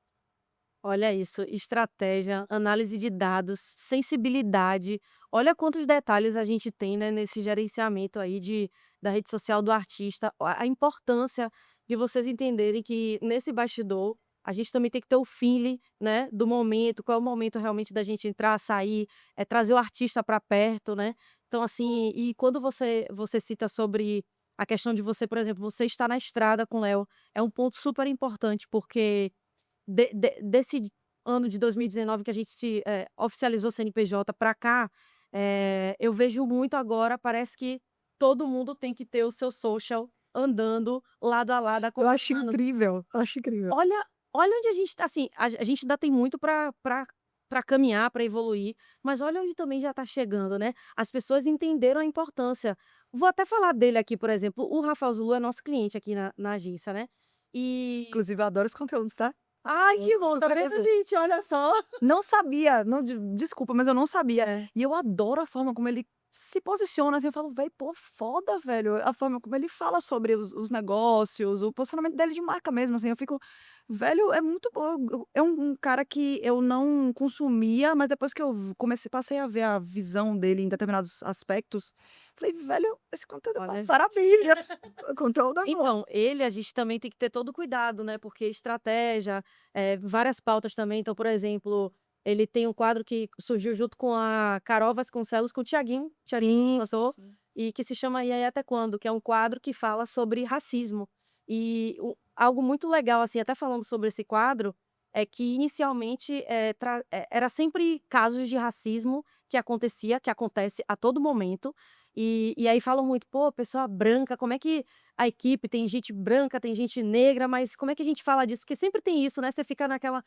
S1: Olha isso, estratégia, análise de dados, sensibilidade. Olha quantos detalhes a gente tem, né, nesse gerenciamento aí da rede social do artista. A importância de vocês entenderem que nesse bastidor a gente também tem que ter o feeling, né, do momento, qual é o momento realmente da gente entrar, sair, trazer o artista para perto, né. Então assim, e quando você cita sobre a questão de você, por exemplo, você estar na estrada com o Léo, é um ponto super importante, porque desse ano de 2019 que a gente oficializou CNPJ para cá, eu vejo muito agora, parece que todo mundo tem que ter o seu social andando lado a lado,
S2: Eu acho
S1: acompanhando.
S2: incrível, acho incrível.
S1: Olha onde a gente tá, assim, a gente ainda tem muito para caminhar, para evoluir, mas olha onde também já tá chegando, né. As pessoas entenderam a importância. Vou até falar dele aqui, por exemplo, o Rafael Zulu é nosso cliente aqui na agência, né. E
S2: Inclusive eu adoro os conteúdos, tá?
S1: ai,
S2: Eu
S1: que bom, tá
S2: super
S1: vendo,
S2: respeito.
S1: gente? Olha só.
S2: Não sabia, não, desculpa, mas eu não sabia.
S1: É.
S2: E eu adoro a forma como ele se posiciona, assim, eu falo: "Véi, pô, foda, velho", a forma como ele fala sobre os negócios, o posicionamento dele de marca mesmo, assim, eu fico: "Velho, é muito bom", é um cara que eu não consumia, mas depois que eu passei a ver a visão dele em determinados aspectos, falei: "Velho, esse conteúdo é uma
S1: Olha, gente.
S2: maravilha, o conteúdo é bom".
S1: Então, ele a gente também tem que ter todo o cuidado, né, porque estratégia, várias pautas também. Então, por exemplo, ele tem um quadro que surgiu junto com a Carol Vasconcelos, com o Thiaguinho
S2: Sim, sim,
S1: lançou,
S2: sim.
S1: e que se chama "E aí até quando?", que é um quadro que fala sobre racismo. E algo muito legal, assim, até falando sobre esse quadro, é que inicialmente, era sempre casos de racismo que acontece a todo momento, e aí falam muito: "Pô, pessoa branca, como é que a equipe tem gente branca, tem gente negra, mas como é que a gente fala disso?", porque sempre tem isso, né, você fica naquela.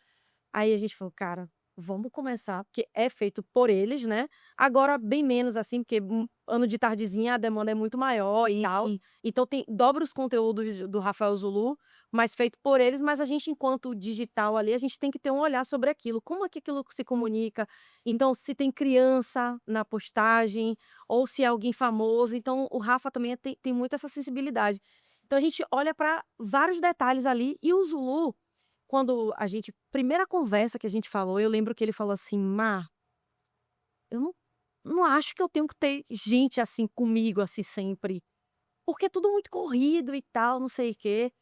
S1: Aí a gente falou: "Cara, vamos começar", porque é feito por eles, né, agora bem menos, assim, porque, ano de tardezinha a demanda é muito maior e tal,
S2: Sim.
S1: então tem dobra os conteúdos do Rafael Zulu, mas feito por eles, mas a gente enquanto digital ali, a gente tem que ter um olhar sobre aquilo, como é que aquilo se comunica, então se tem criança na postagem, ou se é alguém famoso, então o Rafa também tem muito essa sensibilidade. Então a gente olha para vários detalhes ali. E o Zulu, quando a gente primeira conversa que a gente falou, eu lembro que ele falou assim: "Má, eu não acho que eu tenho que ter gente assim comigo, assim, sempre, porque é tudo muito corrido e tal, não sei o quê".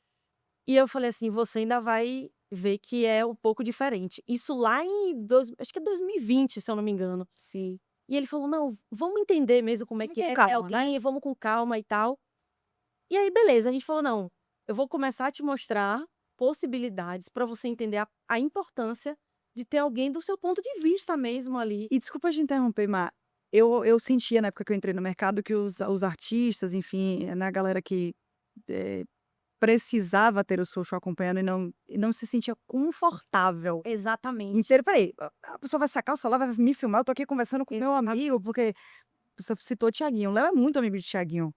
S1: E eu falei assim: "Você ainda vai ver que é um pouco diferente". Isso lá em acho que é 2020, se eu não me engano.
S2: Sim.
S1: E ele falou: "Não, vamos entender mesmo como é
S2: Vamos
S1: que
S2: com
S1: é ter
S2: calma, né?
S1: alguém, vamos com calma e tal". E aí beleza, a gente falou: "Não, eu vou começar a te mostrar possibilidades para você entender a importância de ter alguém do seu ponto de vista mesmo ali".
S2: E desculpa te interromper, Má, eu sentia na época que eu entrei no mercado que os artistas, enfim, né, a galera que, eh, precisava ter o social acompanhando e não se sentia confortável
S1: Exatamente,
S2: inteiro. Falei: "A pessoa vai sacar o celular, vai me filmar, eu tô aqui conversando com meu amigo",
S1: exatamente.
S2: porque você citou o Thiaguinho, o Léo é muito amigo de Thiaguinho.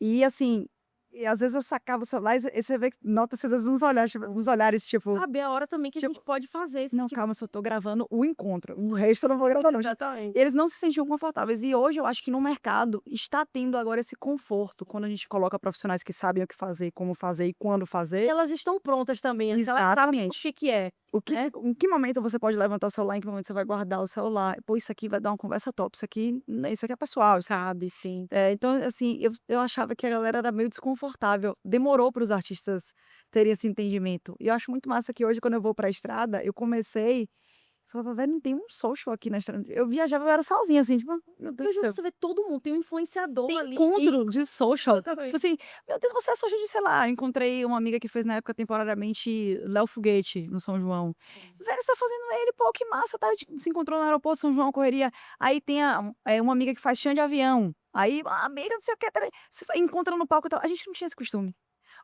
S2: E assim, e às vezes eu sacava o celular e você vê que nota-se às vezes uns olhares tipo
S1: Saber a hora também que a gente
S2: tipo
S1: pode fazer esse
S2: não,
S1: tipo.
S2: calma, só tô gravando o encontro, o resto eu não vou gravar não, gente.
S1: Exatamente.
S2: Eles não se sentiam confortáveis e hoje eu acho que no mercado está tendo agora esse conforto, quando a gente coloca profissionais que sabem o que fazer, como fazer e quando
S1: E
S2: fazer.
S1: elas estão prontas também, assim, elas sabem o
S2: Exatamente.
S1: que é,
S2: O que
S1: né.
S2: em que momento você pode levantar o celular, em que momento você vai guardar o celular. "Pô, isso aqui vai dar uma conversa top, isso aqui é pessoal, isso".
S1: Sabe, sim.
S2: Então assim, eu achava que a galera era meio desconfortável, demorou para os artistas terem esse entendimento. E eu acho muito massa que hoje quando eu vou pra estrada, eu comecei falava: "Velho, não tem um social aqui na estrada". Eu viajava, eu era sozinha, assim, tipo: "Meu Deus
S1: Eu
S2: do
S1: juro pra
S2: céu".
S1: você ver, todo mundo tem um influenciador
S2: Tem
S1: ali
S2: encontro de social. Tipo
S1: exatamente.
S2: assim: "Meu Deus, você é social de", sei lá, eu encontrei uma amiga que fez na época temporariamente Léo Foguete, no São João.
S1: Sim.
S2: "Velho, você tá fazendo ele, pô, que massa, tá". A gente se encontrou no aeroporto São João, correria. Aí tem uma amiga que faz chão de avião, aí: "Ah, amiga, não sei o quê, se encontra no palco e tal". A gente não tinha esse costume.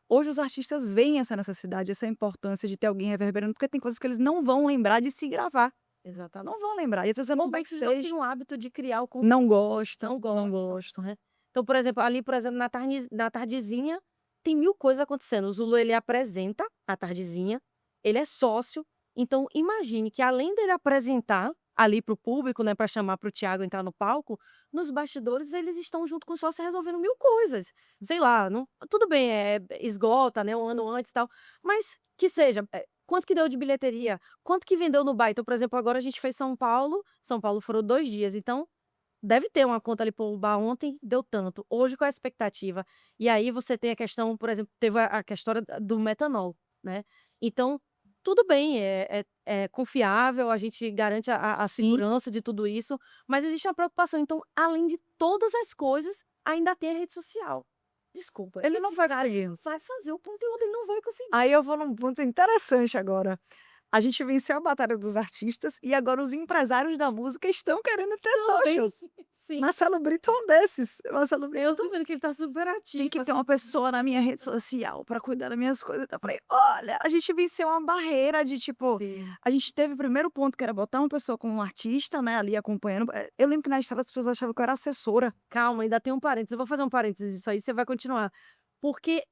S2: Hoje os artistas veem essa necessidade, essa importância de ter alguém reverberando, porque tem coisas que eles não vão lembrar de se gravar.
S1: Exatamente.
S2: Não vão lembrar. E às vezes é no
S1: Ou muitos não têm
S2: backstage,
S1: o hábito de criar o conteúdo,
S2: não gostam,
S1: não
S2: não
S1: gostam,
S2: gostam.
S1: né. Então, por exemplo, ali, por exemplo, na tardezinha, tem 1000 coisas acontecendo. O Zulu, ele apresenta a tardezinha, ele é sócio, então imagine que além dele apresentar ali para o público, né, para chamar para o Thiago entrar no palco, nos bastidores eles estão junto com o sócio resolvendo 1000 coisas. Sei lá, não tudo bem, esgota, né, um ano antes e tal, mas que seja, quanto que deu de bilheteria, quanto que vendeu no bar. Então, por exemplo, agora a gente fez São Paulo foram 2 dias, então deve ter uma conta ali, pô, o bar ontem deu tanto, hoje qual é a expectativa? E aí você tem a questão, por exemplo, teve a história do metanol, né. Então, tudo bem, é confiável, a gente garante a
S2: Sim.
S1: segurança de tudo isso, mas existe uma preocupação. Então, além de todas as coisas, ainda tem a rede social. Desculpa,
S2: Ele não
S1: esse
S2: vai
S1: cara
S2: conseguir.
S1: vai fazer o conteúdo, ele não vai conseguir.
S2: Aí eu vou num ponto interessante agora. A gente venceu a batalha dos artistas e agora os empresários da música estão querendo ter
S1: Também,
S2: socials.
S1: sim.
S2: Marcelo Brito é um desses. Marcelo
S1: Eu
S2: Brito
S1: tô vendo que ele tá super
S2: tem
S1: ativo,
S2: que ter
S1: assim.
S2: uma pessoa na minha rede social para cuidar das minhas coisas. Eu falei: "Olha, a gente venceu uma barreira de tipo".
S1: Sim.
S2: A gente teve o primeiro ponto que era botar uma pessoa como um artista, né, ali acompanhando. Eu lembro que na estrada as pessoas achavam que eu era assessora.
S1: Calma, ainda tem um parênteses, eu vou fazer um parênteses disso aí, você vai continuar. Porque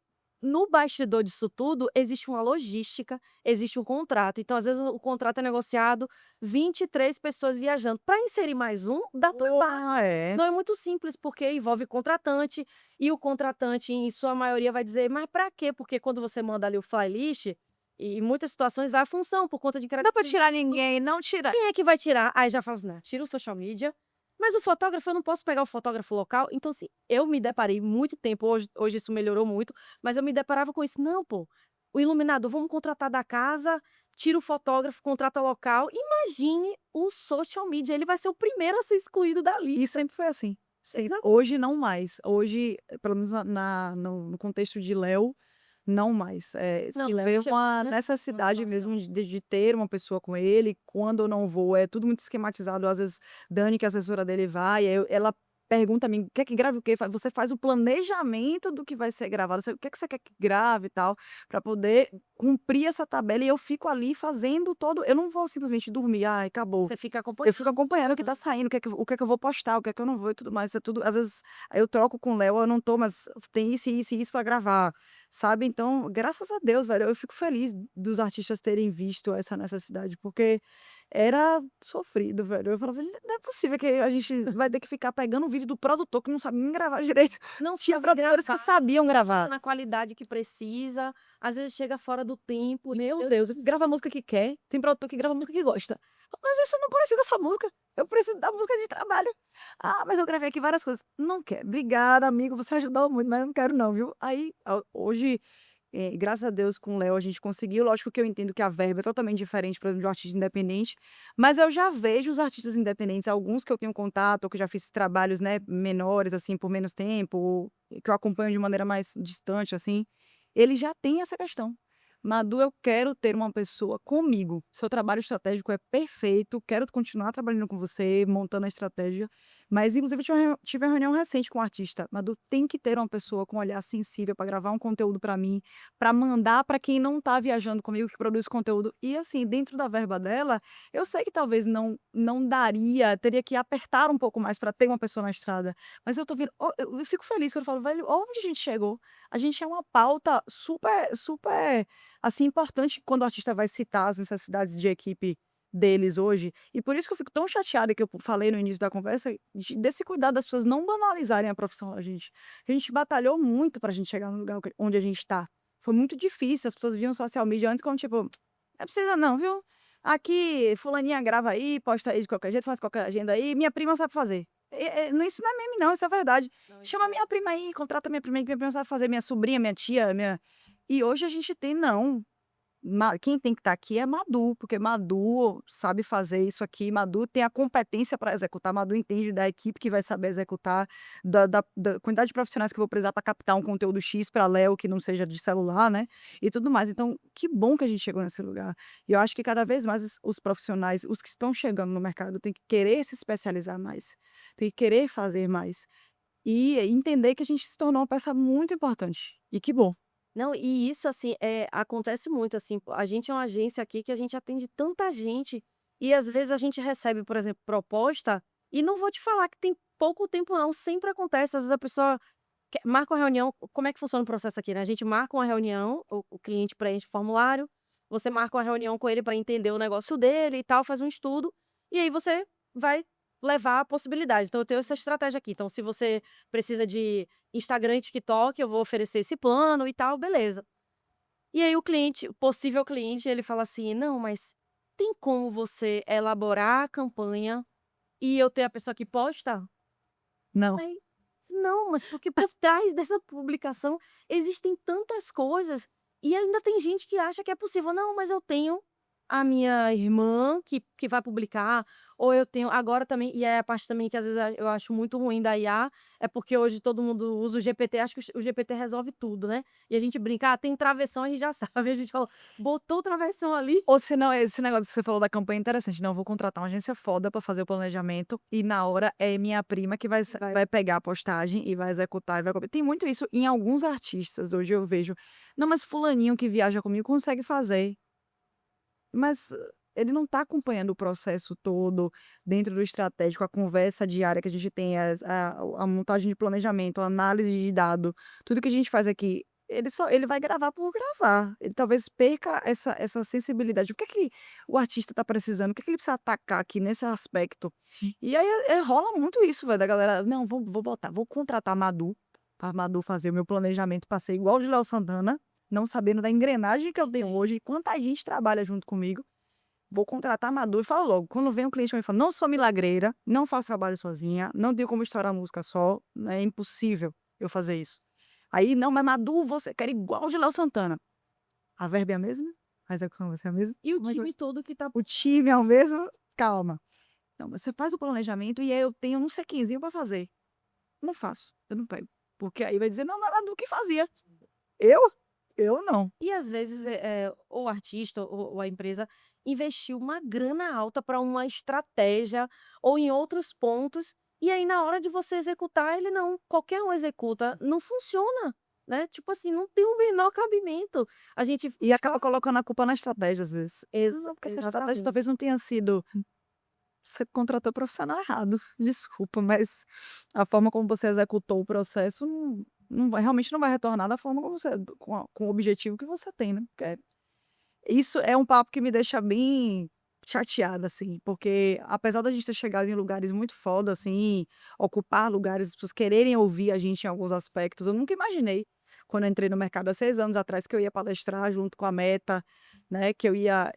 S1: no bastidor disso tudo, existe uma logística, existe um contrato, então às vezes o contrato é negociado, 23 pessoas viajando, para inserir mais um, dá trabalho.
S2: Ah, é.
S1: Não é muito simples, porque envolve contratante, e o contratante em sua maioria vai dizer: "Mas para quê?", porque quando você manda ali o fly list, e em muitas situações vai a função, por conta de
S2: Não dá pra
S1: características.
S2: tirar ninguém, não tira.
S1: Quem é que vai tirar? Aí já fala assim: "Não, tira o social media, mas o fotógrafo eu não posso pegar o fotógrafo local". Então assim, eu me deparei muito tempo, hoje isso melhorou muito, mas eu me deparava com isso: "Não, pô, o iluminador, vamos contratar da casa, tira o fotógrafo, contrata local". Imagine o social media, ele vai ser o primeiro a ser excluído da
S2: E
S1: lista.
S2: sempre foi assim, sempre.
S1: Exato.
S2: Hoje não mais. Hoje, pelo menos no contexto de Léo, não mais.
S1: Não,
S2: Se
S1: Léo
S2: vê
S1: chegou,
S2: uma
S1: né, uma
S2: necessidade
S1: situação.
S2: mesmo de ter uma pessoa com ele, quando eu não vou, é tudo muito esquematizado, às vezes Dani, que é a assessora dele, vai, aí ela pergunta a mim: "Quer que grave o quê?" Você faz o planejamento do que vai ser gravado, o que é que você quer que grave e tal, para poder cumprir essa tabela e eu fico ali fazendo todo eu não vou simplesmente dormir: "Ai, acabou".
S1: Você fica
S2: Eu
S1: acompanhando.
S2: fico acompanhando o que tá
S1: Uhum.
S2: saindo, o que é que eu vou postar, o que é que eu não vou e tudo mais, é tudo às vezes eu troco com o Léo, eu não tô, mas tem isso, isso e isso pra gravar, sabe. Então, graças a Deus, velho, eu fico feliz dos artistas terem visto essa necessidade, porque era sofrido, velho. Eu falava: "Gente, não é possível que a gente vai ter que ficar pegando um vídeo do produtor que não sabe nem gravar direito".
S1: Não
S2: Tinha
S1: sabe
S2: produtores que
S1: gravar
S2: sabiam gravar.
S1: na qualidade que precisa, às vezes chega fora do tempo.
S2: Meu
S1: Eu
S2: Deus, grava a música que quer, tem produtor que grava a música que gosta. Mas isso não precisa dessa música, eu preciso da música de trabalho. "Ah, mas eu gravei aqui várias coisas". "Não quer". "Obrigada, amigo, você ajudou muito, mas eu não quero não, viu". Aí, hoje, graças a Deus com o Léo a gente conseguiu, lógico que eu entendo que a verba é totalmente diferente, por exemplo, de um artista independente, mas eu já vejo os artistas independentes, alguns que eu tenho contato ou que eu já fiz trabalhos, né, menores, assim, por menos tempo, ou que eu acompanho de maneira mais distante, assim, ele já tem essa questão. Madu, eu quero ter uma pessoa comigo. Seu trabalho estratégico é perfeito, quero continuar trabalhando com você, montando a estratégia. Mas, inclusive, eu tive uma reunião recente com um artista. Madu, tem que ter uma pessoa com um olhar sensível para gravar um conteúdo para mim, para mandar para quem não está viajando comigo, que produz conteúdo. E, assim, dentro da verba dela, eu sei que talvez não daria, teria que apertar um pouco mais para ter uma pessoa na estrada. Mas eu tô vendo, ó, eu fico feliz quando eu falo, velho, onde a gente chegou? A gente é uma pauta super, super assim, importante quando o artista vai citar as necessidades de equipe deles hoje, e por isso que eu fico tão chateada que eu falei no início da conversa, desse cuidado das pessoas não banalizarem a profissão da gente. A gente batalhou muito pra gente chegar no lugar onde a gente tá. Foi muito difícil, as pessoas viam social media antes como tipo: "Não precisa não, viu? Aqui fulaninha grava aí, posta aí de qualquer jeito, faz qualquer agenda aí, minha prima sabe fazer". Isso não é meme não, isso é verdade.
S1: Não, isso
S2: "Chama
S1: é
S2: minha prima aí, contrata minha prima aí, que minha prima sabe fazer, minha sobrinha, minha tia, minha". E hoje a gente tem não, quem tem que estar aqui é Madu, porque Madu sabe fazer isso aqui, Madu tem a competência para executar, Madu entende da equipe que vai saber executar, da quantidade de profissionais que eu vou precisar para captar um conteúdo X para Léo, que não seja de celular, né, e tudo mais. Então, que bom que a gente chegou nesse lugar. E eu acho que cada vez mais os profissionais, os que estão chegando no mercado, têm que querer se especializar mais, têm que querer fazer mais, e entender que a gente se tornou uma peça muito importante. E que bom.
S1: Não, e isso, assim, acontece muito, assim, a gente é uma agência aqui que a gente atende tanta gente, e às vezes a gente recebe, por exemplo, proposta, e não vou te falar que tem pouco tempo não, sempre acontece, às vezes a pessoa marca uma reunião, como é que funciona o processo aqui, né, a gente marca uma reunião, o cliente preenche o formulário, você marca uma reunião com ele para entender o negócio dele e tal, faz um estudo, e aí você vai levar a possibilidade. Então eu tenho essa estratégia aqui, então se você precisa de Instagram e TikTok, eu vou oferecer esse plano e tal, beleza. E aí o possível cliente, ele fala assim: "Não, mas tem como você elaborar a campanha e eu ter a pessoa que posta?"
S2: Não.
S1: Aí, não, mas porque por trás dessa publicação existem tantas coisas e ainda tem gente que acha que é possível. Não, mas eu tenho a minha irmã que vai publicar, ou eu tenho agora também, e é a parte também que às vezes eu acho muito ruim da IA, é porque hoje todo mundo usa o GPT, acho que o GPT resolve tudo, né. E a gente brinca: "Ah, tem travessão", a gente já sabe, a gente fala: "Botou o travessão ali".
S2: Ou se não, esse negócio que você falou da campanha é interessante. Não, eu vou contratar uma agência foda pra fazer o planejamento e na hora é minha prima que
S1: Vai.
S2: vai pegar a postagem e vai executar e vai tem muito isso em alguns artistas, hoje eu vejo. Não, mas fulaninho que viaja comigo consegue fazer. Mas ele não tá acompanhando o processo todo dentro do estratégico, a conversa diária que a gente tem, a montagem de planejamento, a análise de dado, tudo que a gente faz aqui, ele vai gravar por gravar. Ele talvez perca essa sensibilidade. O que é que o artista tá precisando? O que é que ele precisa atacar aqui nesse aspecto? E aí, rola muito isso, velho, da galera: "Não, vou contratar a Madu, pra Madu fazer o meu planejamento pra ser igual o de Léo Santana", não sabendo da engrenagem que eu tenho hoje e quanta gente trabalha junto comigo. Vou contratar a Madu e falo logo, quando vem um cliente pra mim e fala: "Não sou milagreira, não faço trabalho sozinha, não tenho como estourar música só, né, é impossível eu fazer isso". Aí: "Não, mas Madu, você quer igual o de Léo Santana". A verba é a mesma? A execução vai ser a mesma?
S1: E o
S2: Como é que vai
S1: time
S2: ser?
S1: todo que tá
S2: O time é o mesmo? Calma. Então você faz o planejamento e aí eu tenho um check-inzinho pra fazer. Não faço, eu não pego. Porque aí vai dizer: "Não, mas a Madu que fazia". Eu? Eu não.
S1: E às vezes, o artista ou a empresa investiu uma grana alta para uma estratégia ou em outros pontos, e aí na hora de você executar ele não, qualquer um executa, não funciona, né, tipo assim, não tem o menor cabimento. A gente
S2: E acaba colocando a culpa na estratégia, às vezes. Não, porque essa estratégia
S1: exatamente.
S2: talvez não tenha sido você contratou o profissional errado, desculpa, mas a forma como você executou o processo não vai realmente não vai retornar da forma como você com o objetivo que você tem, né, porque isso é um papo que me deixa bem chateada, assim, porque apesar da gente ter chegado em lugares muito foda, assim, ocupar lugares, as pessoas quererem ouvir a gente em alguns aspectos, eu nunca imaginei, quando eu entrei no mercado há 6 anos atrás, que eu ia palestrar junto com a Meta, né, que eu ia,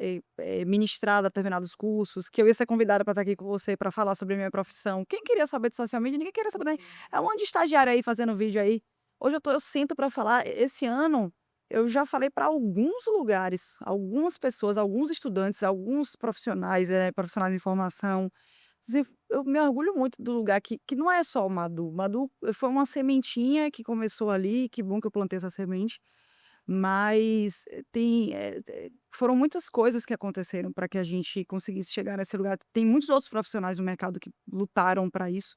S2: ministrar determinados cursos, que eu ia ser convidada para estar aqui com você para falar sobre a minha profissão. Quem queria saber de social media? Ninguém queria saber, né, é um monte de estagiário aí fazendo vídeo aí. Hoje eu sinto para falar, esse ano eu já falei para alguns lugares, algumas pessoas, alguns estudantes, alguns profissionais, profissionais de informação. Assim, eu me orgulho muito do lugar que não é só o Madu. Madu foi uma sementinha que começou ali, que bom que eu plantei essa semente, mas foram muitas coisas que aconteceram para que a gente conseguisse chegar nesse lugar. Tem muitos outros profissionais no mercado que lutaram para isso.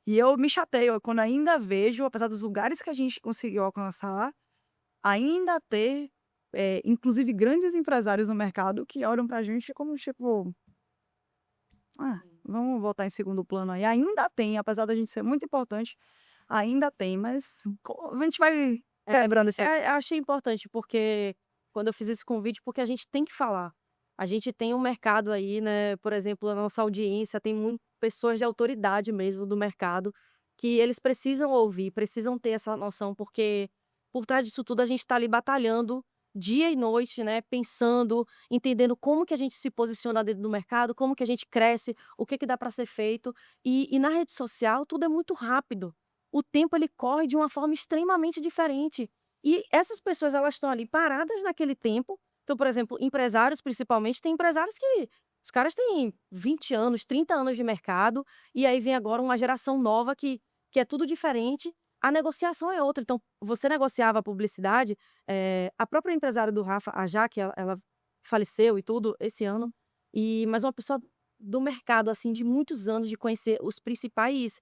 S2: E eu me chateio quando ainda vejo, apesar dos lugares que a gente conseguiu alcançar, ainda ter, inclusive grandes empresários no mercado que olham pra gente como tipo: "Ah, vamos voltar em segundo plano aí". Ainda tem, apesar da gente ser muito importante, ainda tem, mas a gente vai quebrando esse
S1: Achei importante, porque quando eu fiz esse convite, porque a gente tem que falar. A gente tem um mercado aí, né, por exemplo, a nossa audiência tem pessoas de autoridade mesmo do mercado, que eles precisam ouvir, precisam ter essa noção, porque por trás disso tudo a gente está ali batalhando dia e noite, né, pensando, entendendo como que a gente se posiciona dentro do mercado, como que a gente cresce, o que que dá para ser feito. E na rede social tudo é muito rápido. O tempo ele corre de uma forma extremamente diferente. E essas pessoas elas estão ali paradas naquele tempo. Então, por exemplo, empresários principalmente, tem empresários que os caras têm 20 anos, 30 anos de mercado, e aí vem agora uma geração nova que é tudo diferente, a negociação é outra. Então, você negociava a publicidade, a própria empresária do Rafa, a Jaque, ela faleceu e tudo esse ano, mas uma pessoa do mercado, assim, de muitos anos, de conhecer os principais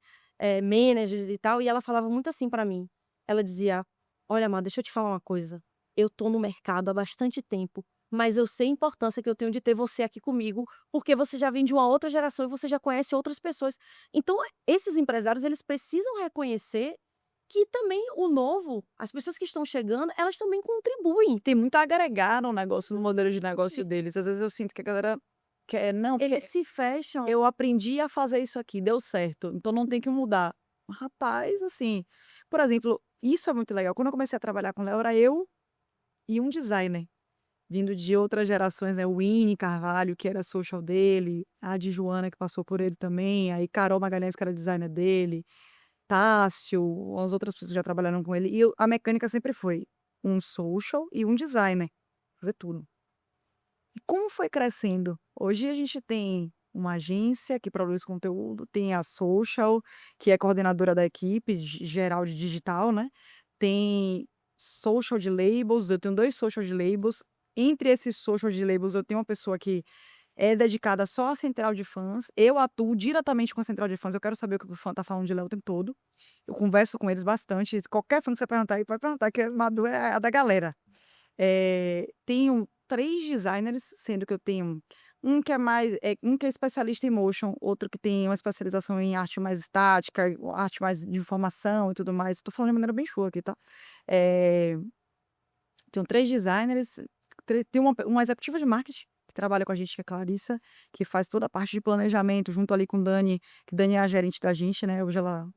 S1: managers e tal, e ela falava muito assim pra mim. Ela dizia: "Olha, Má, deixa eu te falar uma coisa. Eu tô no mercado há bastante tempo, mas eu sei a importância que eu tenho de ter você aqui comigo, porque você já vem de uma outra geração e você já conhece outras pessoas". Então, esses empresários, eles precisam reconhecer que também o novo, as pessoas que estão chegando, elas também contribuem.
S2: tem muito a agregar no negócio, no modelo de negócio deles. Às vezes eu sinto que a galera quer: "Não,
S1: Eles
S2: porque
S1: se fecham.
S2: eu aprendi a fazer isso aqui, deu certo, então não tem que mudar". Rapaz, assim, por exemplo, isso é muito legal. Quando eu comecei a trabalhar com o Léo, era eu e um designer, vindo de outras gerações, né, o Winnie Carvalho, que era social dele, a de Joana, que passou por ele também, aí Carol Magalhães, que era designer dele, Tássio, as outras pessoas que já trabalharam com ele, e a mecânica sempre foi um social e um designer, fazer tudo. E como foi crescendo? Hoje a gente tem uma agência que produz conteúdo, tem a social, que é coordenadora da equipe geral de digital, né? Tem social de labels, eu tenho 2 social de labels. Entre esses social de labels, eu tenho uma pessoa que é dedicada só à central de fãs. Eu atuo diretamente com a central de fãs. Eu quero saber o que o fã tá falando de Léo o tempo todo. Eu converso com eles bastante. Qualquer fã que você perguntar aí, pode perguntar, que a Madu é a da galera. Tenho 3 designers, sendo que eu tenho um que é especialista em motion, outro que tem uma especialização em arte mais estática, arte mais de informação e tudo mais. Estou falando de maneira bem chula aqui, tá. Eh, Tenho 3 designers, tenho uma executiva de marketing que trabalha com a gente, que é a Clarissa, que faz toda a parte de planejamento junto ali com Dani, que Dani é a gerente da gente, né, hoje ela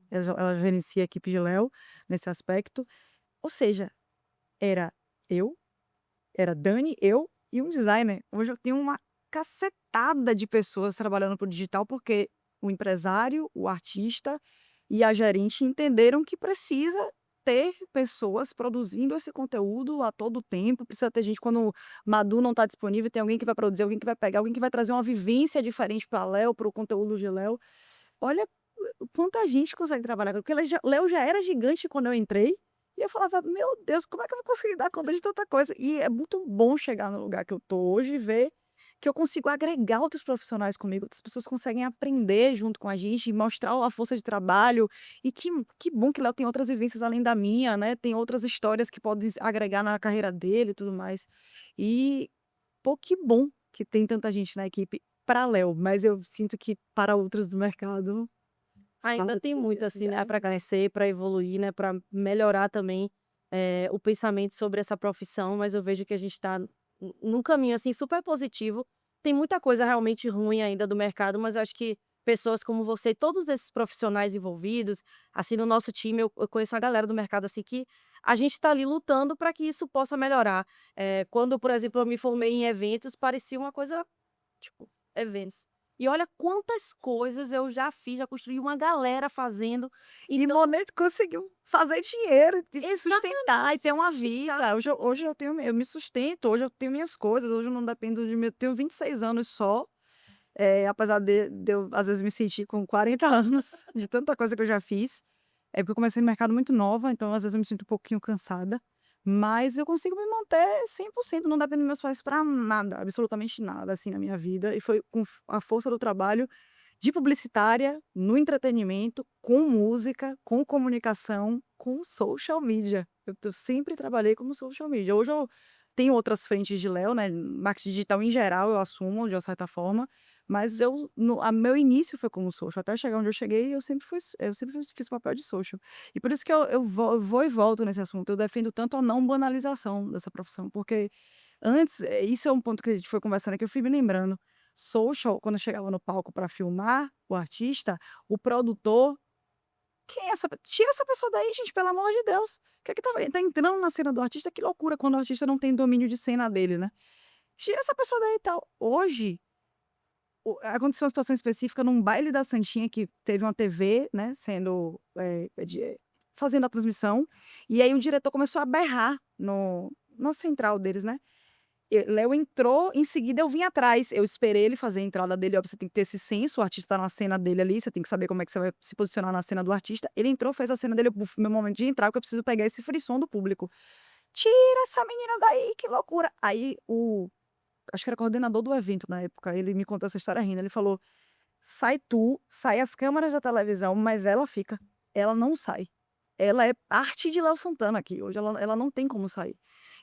S2: gerencia a equipe de Léo, nesse aspecto. Ou seja, era eu era Dani, eu e um designer. Hoje eu tenho uma cacetada de pessoas trabalhando para o digital, porque o empresário, o artista e a gerente entenderam que precisa ter pessoas produzindo esse conteúdo a todo tempo, precisa ter gente quando o Madu não está disponível, tem alguém que vai produzir, alguém que vai pegar, alguém que vai trazer uma vivência diferente para Léo, para o conteúdo de Léo. Olha, quanta gente consegue trabalhar com porque Léo já era gigante quando eu entrei, e eu falava: "Meu Deus, como é que eu vou conseguir dar conta de tanta coisa?". E é muito bom chegar no lugar que eu tô hoje e ver que eu consigo agregar outros profissionais comigo, outras pessoas conseguem aprender junto com a gente e mostrar a força de trabalho, e que bom que Léo tem outras vivências além da minha, né, tem outras histórias que podem agregar na carreira dele e tudo mais. E, pô, que bom que tem tanta gente na equipe para Léo, mas eu sinto que para outros do mercado
S1: Ainda tem muito, assim, né, para crescer, para evoluir, né, para melhorar também, o pensamento sobre essa profissão, mas eu vejo que a gente está num caminho, assim, super positivo. tem muita coisa realmente ruim ainda do mercado, mas eu acho que pessoas como você e todos esses profissionais envolvidos, assim, no nosso time, eu conheço a galera do mercado, assim, que a gente tá ali lutando para que isso possa melhorar. Quando, por exemplo, eu me formei em eventos, parecia uma coisa, tipo, eventos. E olha quantas coisas eu já fiz, já construí uma galera fazendo.
S2: E
S1: Então,
S2: Monet conseguiu fazer dinheiro, de se
S1: exatamente,
S2: sustentar e ter uma
S1: exato.
S2: vida. Hoje eu me sustento, hoje eu tenho minhas coisas, hoje eu não dependo de mim. Eu tenho 26 anos só, apesar de eu, às vezes, me sentir com 40 anos, de tanta coisa que eu já fiz. É porque eu comecei no mercado muito nova, então às vezes eu me sinto um pouquinho cansada. Mas eu consigo me manter 100%, não dependo dos meus pais para nada, absolutamente nada, assim, na minha vida. E foi com a força do trabalho de publicitária, no entretenimento, com música, com comunicação, com social media. Eu sempre trabalhei como social media. Hoje eu tenho outras frentes de Léo, né, marketing digital em geral eu assumo de uma certa forma, mas meu início foi como social, até chegar onde eu cheguei eu sempre fiz papel de social. E por isso que eu vou e volto nesse assunto, eu defendo tanto a não banalização dessa profissão, porque antes, isso é um ponto que a gente foi conversando aqui, eu fui me lembrando. Social, quando eu chegava no palco para filmar o artista, o produtor, quem é essa pe tira essa pessoa daí, gente, pelo amor de Deus. O que é que tá entrando na cena do artista, que loucura quando o artista não tem domínio de cena dele, né. Tira essa pessoa daí e tal. Hoje, aconteceu uma situação específica num baile da Santinha que teve uma TV, né, sendo, fazendo a transmissão, e aí o diretor começou a berrar no na central deles, né. Léo entrou, em seguida eu vim atrás, eu esperei ele fazer a entrada dele, óbvio, você tem que ter esse senso, o artista tá na cena dele ali, você tem que saber como é que você vai se posicionar na cena do artista. Ele entrou, fez a cena dele, meu momento de entrar, porque eu preciso pegar esse frisson do público. "Tira essa menina daí, que loucura!" Aí acho que era coordenador do evento na época, ele me contou essa história rindo, ele falou: "Sai tu, sai as câmeras da televisão, mas ela fica, ela não sai. Ela é parte de Léo Santana aqui, hoje ela não tem como sair."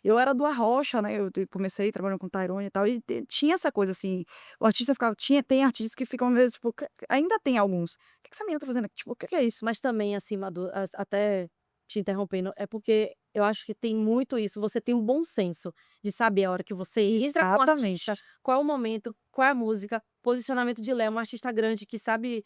S2: Eu era do Arrocha, né, eu comecei trabalhando com Tairone e tal, e tinha essa coisa assim, o artista ficava tem artistas que ficam às vezes, tipo, ainda tem alguns: "Que essa menina tá fazendo aqui? Tipo, o que que é isso?"
S1: Mas também, assim, Madu, até te interrompendo, é porque eu acho que tem muito isso, você tem um bom senso de saber a hora que você entra com o artista,
S2: Exatamente.
S1: qual é o momento, qual é a música, posicionamento de Léo, um artista grande que sabe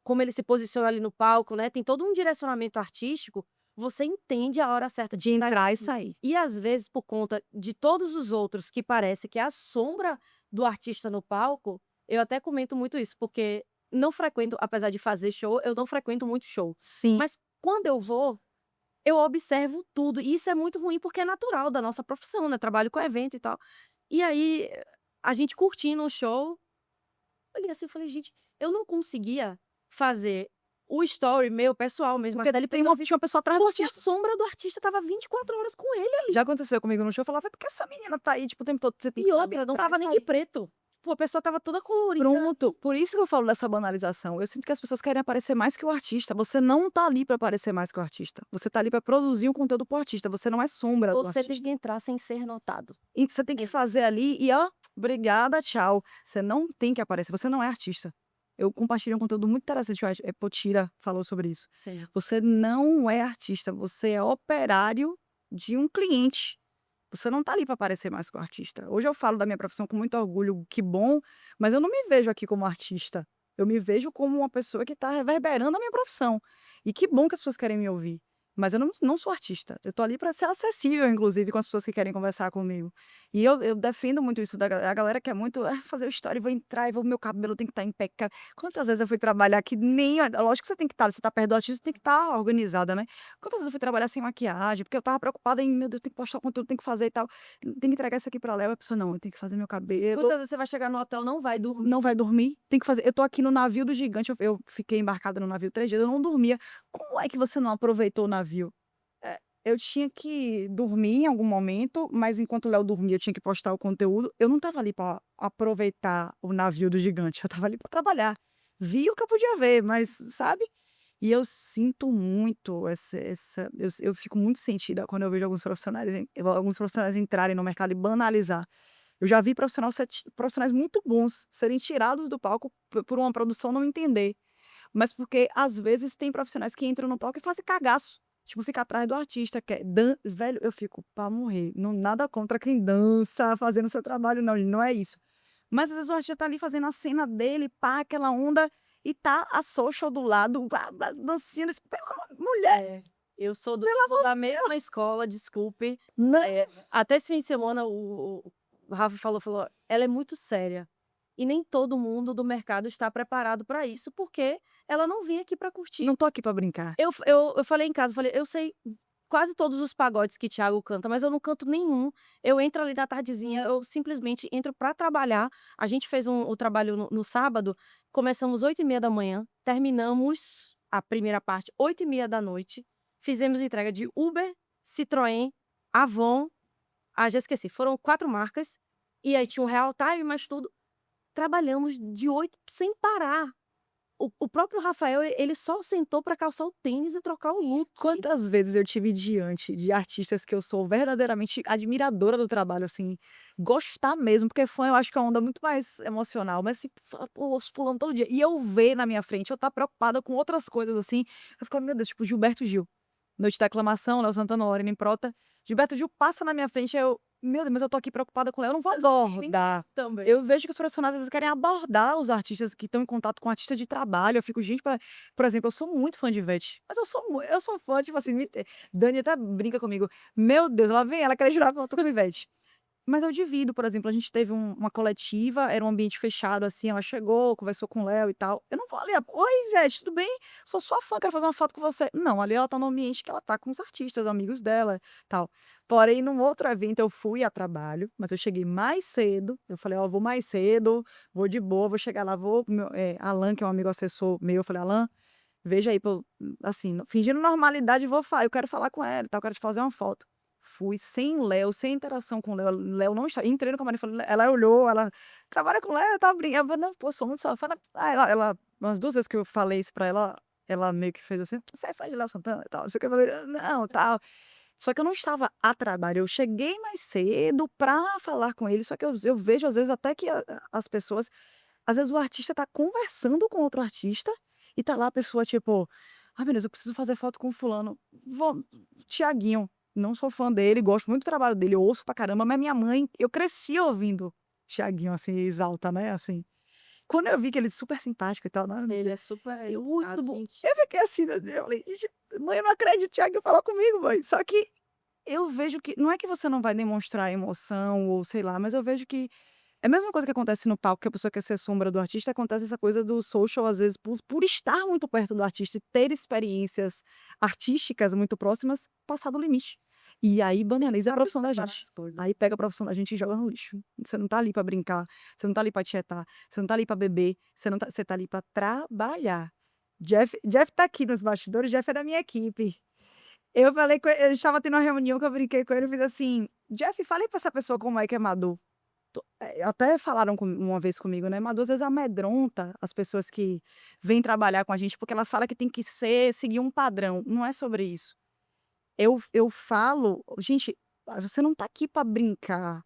S1: como ele se posiciona ali no palco, né, tem todo um direcionamento artístico, você entende a hora certa de
S2: De
S1: entrar e
S2: entrar e
S1: sair.
S2: sair.
S1: E às vezes, por conta de todos os outros que parece que é a sombra do artista no palco, eu até comento muito isso, porque não frequento, apesar de fazer show, eu não frequento muito show.
S2: Sim.
S1: Mas quando eu vou, eu observo tudo, e isso é muito ruim, porque é natural da nossa profissão, né, trabalho com evento e tal. E aí, a gente curtindo o show, olhei assim e falei: "Gente, eu não conseguia fazer o story meu pessoal mesmo,
S2: Porque
S1: até ele
S2: tinha uma pessoa atrás do
S1: porque a
S2: artista.
S1: sombra do artista estava 24 horas com ele.
S2: Já aconteceu comigo no show, eu falava: "Por que essa menina tá aí, tipo, o tempo todo?" Você tem que
S1: E
S2: saber
S1: outra, não
S2: entrar e
S1: estava nem de
S2: sair.
S1: preto. Pô, a pessoa estava toda colorida.
S2: Pronto, por isso que eu falo dessa banalização. Eu sinto que as pessoas querem aparecer mais que o artista. Você não tá ali pra aparecer mais que o artista. Você tá ali pra produzir um conteúdo pro artista. Você não é sombra do
S1: Você tem
S2: artista.
S1: que entrar sem ser notado.
S2: E você tem que fazer ali e ó, obrigada, tchau. Você não tem que aparecer. Você não é artista. Eu compartilhei um conteúdo muito interessante. Eu acho, Potira falou sobre isso.
S1: Sim.
S2: Você não é artista. Você é operário de um cliente. Você não tá ali para aparecer mais que o artista. Hoje eu falo da minha profissão com muito orgulho, que bom, mas eu não me vejo aqui como artista. Eu me vejo como uma pessoa que está reverberando a minha profissão. E que bom que as pessoas querem me ouvir. Mas eu não sou artista. Eu tô ali para ser acessível, inclusive, com as pessoas que querem conversar comigo. E eu defendo muito isso a galera quer muito fazer o story, vou entrar e meu cabelo tem que estar impecável. Quantas vezes eu fui trabalhar que nem. Lógico que você tem que estar, você tá perto do artista, você tem que estar organizada, né? Quantas vezes eu fui trabalhar sem maquiagem, porque eu estava preocupada em, meu Deus, tem que postar o conteúdo, tem que fazer e tal, tem que entregar isso aqui pra Léo, a pessoa: "Não, eu tenho que fazer meu cabelo,
S1: Muitas vezes você vai chegar no hotel, não vai dormir.
S2: não vai dormir, tem que fazer", eu tô aqui no navio do gigante, eu fiquei embarcada no navio 3 dias, eu não dormia. Como é que você não aproveitou o navio? Eu tinha que dormir em algum momento, mas enquanto o Léo dormia, eu tinha que postar o conteúdo, eu não estava ali pra aproveitar o navio do gigante, eu estava ali pra trabalhar. Vi o que eu podia ver, mas sabe? E eu sinto muito eu fico muito sentida quando eu vejo alguns profissionais entrarem no mercado e banalizar. Eu já vi profissionais muito bons serem tirados do palco por uma produção não entender, mas porque às vezes tem profissionais que entram no palco e fazem cagaço, tipo, fica atrás do artista, que é velho, eu fico pra morrer, nada contra quem dança fazendo seu trabalho não, não é isso. Mas às vezes o artista tá ali fazendo a cena dele, pá, aquela onda, e tá a social do lado, blá, blá, dançando, mulher,
S1: É, eu
S2: pelo
S1: sou
S2: amor
S1: da
S2: de
S1: mesma
S2: Deus.
S1: escola, desculpe.
S2: Não.
S1: Até esse fim de semana o Rafa falou: "Ela é muito séria, e nem todo mundo do mercado está preparado para isso, porque ela não vem aqui para curtir".
S2: Não tô aqui pra brincar.
S1: Eu falei em casa, falei: "Eu sei quase todos os pagodes que Thiago canta, mas eu não canto nenhum. Eu entro ali na tardezinha, eu simplesmente entro para trabalhar". A gente fez o trabalho no sábado, começamos 8h30 da manhã, terminamos a primeira parte 20h30 da noite, fizemos entrega de Uber, Citroën, Avon, já esqueci, foram 4 marcas, e aí tinha o Real Time, mais tudo. Trabalhamos de 8 sem parar. O próprio Rafael, ele só sentou para calçar o tênis e trocar o look.
S2: Quantas vezes eu tive diante de artistas que eu sou verdadeiramente admiradora do trabalho, assim, gostar mesmo, porque fã eu acho que é uma onda muito mais emocional, mas assim, pô, ouço fulano todo dia, e eu ver na minha frente, eu estar preocupada com outras coisas, assim, eu fico: "Meu Deus", tipo Gilberto Gil, Noite da Aclamação, Léo Santana, Lorena Improta, Gilberto Gil passa na minha frente, aí eu: "Meu Deus, mas eu tô aqui preocupada com Léo, eu não vou abordar".
S1: Também.
S2: Eu vejo que os profissionais às vezes querem abordar os artistas que estão em contato com artista de trabalho, eu fico: "Gente, por exemplo, eu sou muito fã de Ivete, mas eu sou fã, tipo assim, Dani até brinca comigo: "Meu Deus, lá vem ela querer tirar foto com Ivete". Mas eu divido, por exemplo, a gente teve uma coletiva, era um ambiente fechado, assim, ela chegou, conversou com o Léo e tal, eu não vou ali: "Oi, Ivete, tudo bem? Sou sua fã, quero fazer uma foto com você". Não, ali ela tá no ambiente que ela tá com os artistas, amigos dela, tal. Porém, num outro evento eu fui a trabalho, mas eu cheguei mais cedo, eu falei: "Ó, vou mais cedo, vou de boa, vou chegar lá, vou", Alan, que é um amigo assessor meu, eu falei: "Alan, veja aí, pô, assim, fingindo normalidade, eu quero falar com ela e tal, quero te fazer uma foto". Fui sem Léo, sem interação com Léo, Léo não está entrei no camarim e falei: ela olhou, ela: "Trabalha com Léo?", eu estava brincando, eu falei: "Não, pô, sou muito sua fã", ela umas 2 vezes que eu falei isso pra ela, ela meio que fez assim: "Você é fã de Léo Santana e tal, não sei o que", eu falei: "Não, tal". Só que eu não estava a trabalho, eu cheguei mais cedo pra falar com ele, só que eu vejo às vezes até que as pessoas às vezes o artista tá conversando com outro artista, e tá lá a pessoa tipo: "Ai meu Deus, eu preciso fazer foto com fulano, vou Tiaguinho", não sou fã dele, gosto muito do trabalho dele, eu ouço pra caramba, mas minha mãe eu cresci ouvindo Tiaguinho, assim, Exalta, né, assim. Quando eu vi que ele é super simpático e tal, né,
S1: Ele é super
S2: eu: "Oi,
S1: a
S2: tudo bom?".
S1: gente
S2: Eu fiquei assim, né, eu falei: "Gente, mãe, eu não acredito, Thiaguinho falou comigo, mãe". Só que eu vejo que não é que você não vai demonstrar emoção ou sei lá, mas eu vejo que é a mesma coisa que acontece no palco, que a pessoa quer ser sombra do artista, acontece essa coisa do social, às vezes, por estar muito perto do artista e ter experiências artísticas muito próximas, passar do limite. E aí
S1: tem que
S2: banaliza a
S1: saber
S2: profissão da
S1: separar
S2: gente.
S1: as coisas.
S2: Aí pega a profissão da gente e joga no lixo. Você não tá ali pra brincar, você não tá ali pra tietar, você não tá ali pra beber, você tá ali pra trabalhar. Jeff tá aqui nos bastidores, Jeff é da minha equipe. Eu falei com ele, a gente estava tendo uma reunião que eu brinquei com ele, eu fiz assim: "Jeff, fale pra essa pessoa como é que é Madu". Até falaram uma vez comigo, né, Madu às vezes amedronta as pessoas que vêm trabalhar com a gente, porque ela fala que tem que seguir um padrão, não é sobre isso. Eu falo: "Gente, você não tá aqui para brincar,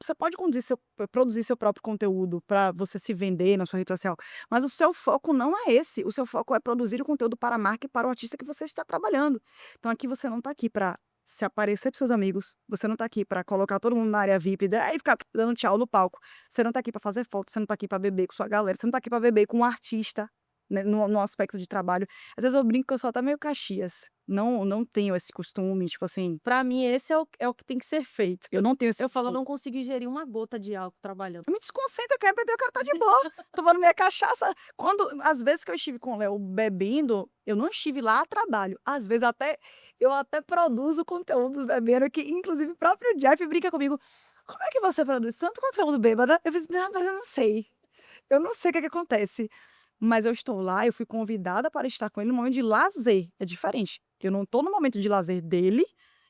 S2: você pode produzir seu próprio conteúdo para você se vender na sua rede social, mas o seu foco não é esse, o seu foco é produzir o conteúdo para a marca e para o artista que você está trabalhando. Então aqui você não tá aqui para se aparecer para seus amigos, você não tá aqui para colocar todo mundo na área VIP, daí ficar dando tchau no palco, você não tá aqui para fazer foto, você não tá aqui para beber com sua galera, você não tá aqui para beber com um artista, né, no aspecto de trabalho". Às vezes eu brinco que eu sou até meio Caxias, não tenho esse costume, tipo assim,
S1: Pra mim esse é o que tem que ser feito.
S2: eu não tenho esse
S1: Eu falo: "Eu
S2: costume.
S1: não consigo ingerir uma gota de álcool trabalhando".
S2: Eu me desconcentro, eu quero beber, eu quero estar de boa, tomando minha cachaça. Quando às vezes que eu estive com o Léo bebendo, eu não estive lá a trabalho, às vezes eu até produzo conteúdos bebendo que inclusive o próprio Jeff brinca comigo: "Como é que você produz tanto conteúdo bêbada?". Eu fiz: "Não, mas eu não sei, eu não sei o que é que acontece". Mas eu estou lá, eu fui convidada para estar com ele no momento de lazer, é diferente. Eu não estou no momento de lazer dele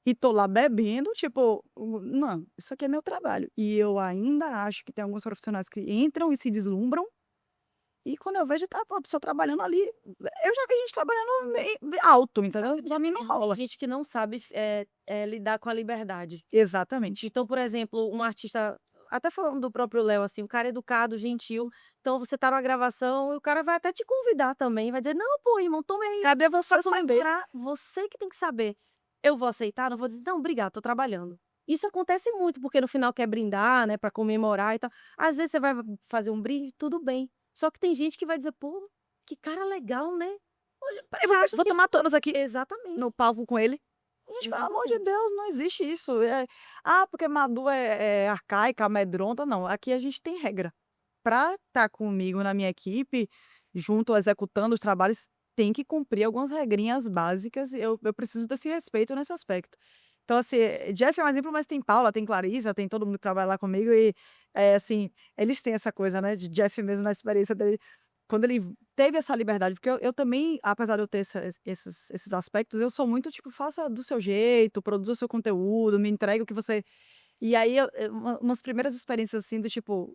S2: e estou lá bebendo, tipo, não, isso aqui é meu trabalho. E eu ainda acho que tem alguns profissionais que entram e se deslumbram, e quando eu vejo tá, pô, a pessoa trabalhando ali, eu já vi gente trabalhando alto, entendeu? Pra mim não
S1: Tem
S2: rola.
S1: gente que não sabe lidar com a liberdade.
S2: Exatamente.
S1: Então, por exemplo, um artista, até falando do próprio Léo, assim, um cara educado, gentil, então você tá numa gravação e o cara vai até te convidar também, vai dizer: "Não, pô, irmão, toma aí",
S2: Cadê
S1: pra
S2: você saber?
S1: comemorar, você que tem que saber. Eu vou aceitar? Não vou dizer: "Não, obrigado, tô trabalhando". Isso acontece muito, porque no final quer brindar, né, pra comemorar e tal. Às vezes você vai fazer um brinde, tudo bem. Só que tem gente que vai dizer: "Pô, que cara legal, né?" Olha,
S2: Peraí,
S1: já acha
S2: vou
S1: que
S2: tomar todas aqui
S1: exatamente,
S2: no palco com ele. Gente, pelo amor de
S1: exatamente.
S2: Deus, não existe isso. Porque Madu é arcaica, amedronta, não. Aqui a gente tem regra. Para estar comigo na minha equipe, junto executando os trabalhos, tem que cumprir algumas regrinhas básicas e eu preciso desse respeito nesse aspecto. Então, assim, Jeff é um exemplo, mas tem Paula, tem Clarissa, tem todo mundo que trabalha lá comigo e, assim, eles têm essa coisa, né, de Jeff mesmo na experiência dele, quando ele teve essa liberdade, porque eu também, apesar de eu ter esses aspectos, eu sou muito tipo: "Faça do seu jeito, produza o seu conteúdo, me entregue o que você". E aí umas primeiras experiências, assim, do tipo,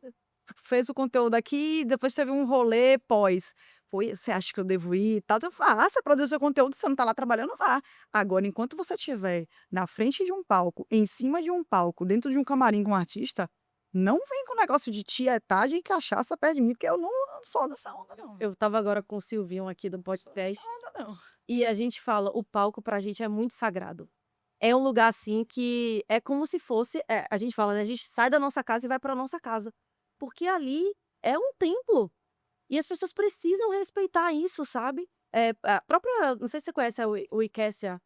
S2: fez o conteúdo aqui, depois teve um rolê pós. "Pô, e você acha que eu devo ir e tal?" Eu: "Faça, produza o seu conteúdo, você não tá lá trabalhando, vá". Agora, enquanto você estiver na frente de um palco, em cima de um palco, dentro de um camarim com um artista, não vem com negócio de tietagem e cachaça perto de mim, porque eu não sou dessa onda não.
S1: Eu estava agora com o Silvinho aqui do
S2: Sou dessa
S1: podcast,
S2: onda não.
S1: e a gente fala, o palco pra gente é muito sagrado. É um lugar, assim, que é como se fosse a gente fala, né, a gente sai da nossa casa e vai pra nossa casa, porque ali é um templo, e as pessoas precisam respeitar isso, sabe. A própria não sei se você conhece o Ikessia,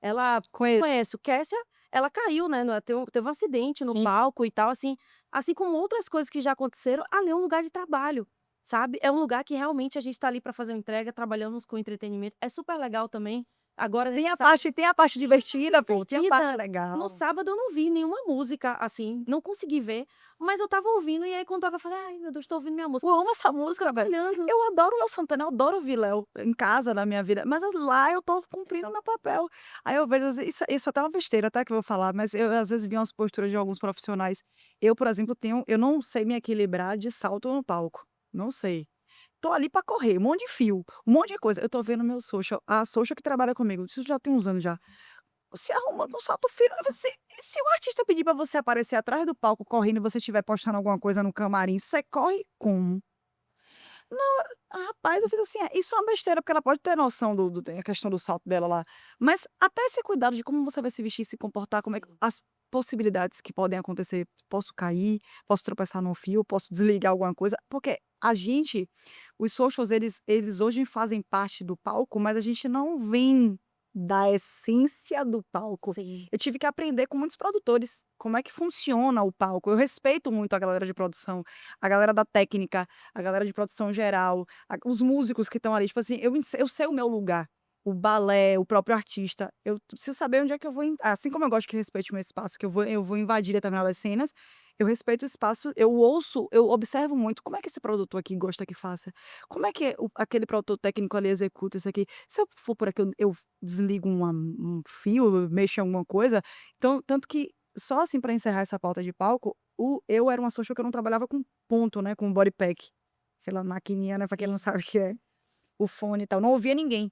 S1: ela
S2: Conheço.
S1: conhece o Kessia, ela caiu, né, teve um acidente no
S2: Sim.
S1: palco e tal, assim como outras coisas que já aconteceram, ali é um lugar de trabalho, sabe. É um lugar que realmente a gente tá ali pra fazer uma entrega, trabalhamos com entretenimento, é super legal também. Agora nesse
S2: Tem a parte divertida, pô, tem a parte
S1: divertida. No
S2: legal.
S1: sábado eu não vi nenhuma música, assim, não consegui ver, mas eu estava ouvindo e aí quando estava eu falei: "Ai meu Deus, tô ouvindo minha música",
S2: Eu amo essa música, velho.
S1: olhando.
S2: Eu adoro o Léo Santana, eu adoro ouvir Léo em casa, na minha vida, mas lá eu tô cumprindo o meu papel. Aí eu vejo, às vezes isso é até uma besteira, tá, que eu vou falar, mas eu às vezes vi umas posturas de alguns profissionais. Eu, por exemplo, eu não sei me equilibrar de salto no palco, não sei. Tô ali pra correr, um monte de fio, um monte de coisa. Eu tô vendo meu social, a social que trabalha comigo, isso já tem uns anos já, se arrumando no salto fino. Se o artista pedir pra você aparecer atrás do palco correndo e você estiver postando alguma coisa no camarim, você corre como? Não, rapaz, eu fiz assim: isso é uma besteira", porque ela pode ter noção do tem a questão do salto dela lá, mas até esse cuidado de como você vai se vestir, se comportar, como é que
S1: Sim.
S2: as possibilidades que podem acontecer, posso cair, posso tropeçar num fio, posso desligar alguma coisa, porque os socials, eles hoje fazem parte do palco, mas a gente não vem da essência do palco.
S1: Sim.
S2: Eu tive que aprender com muitos produtores, como é que funciona o palco. Eu respeito muito a galera de produção, a galera da técnica, a galera de produção geral, os músicos que estão ali, tipo assim, eu sei o meu lugar, o balé, o próprio artista, eu preciso saber onde é que eu vou, assim como eu gosto que respeite o meu espaço, que eu vou invadir determinadas cenas, eu respeito o espaço, eu observo muito como é que esse produtor aqui gosta que faça, como é que aquele produtor técnico ali executa isso aqui, se eu for por aqui eu desligo um fio, eu mexo em alguma coisa, então, tanto que, só assim para encerrar essa pauta de palco, eu era uma social que eu não trabalhava com ponto, né, com body pack. Aquela maquininha, né, pra quem não
S1: Sim.
S2: sabe o que é, o fone e tal, não ouvia ninguém.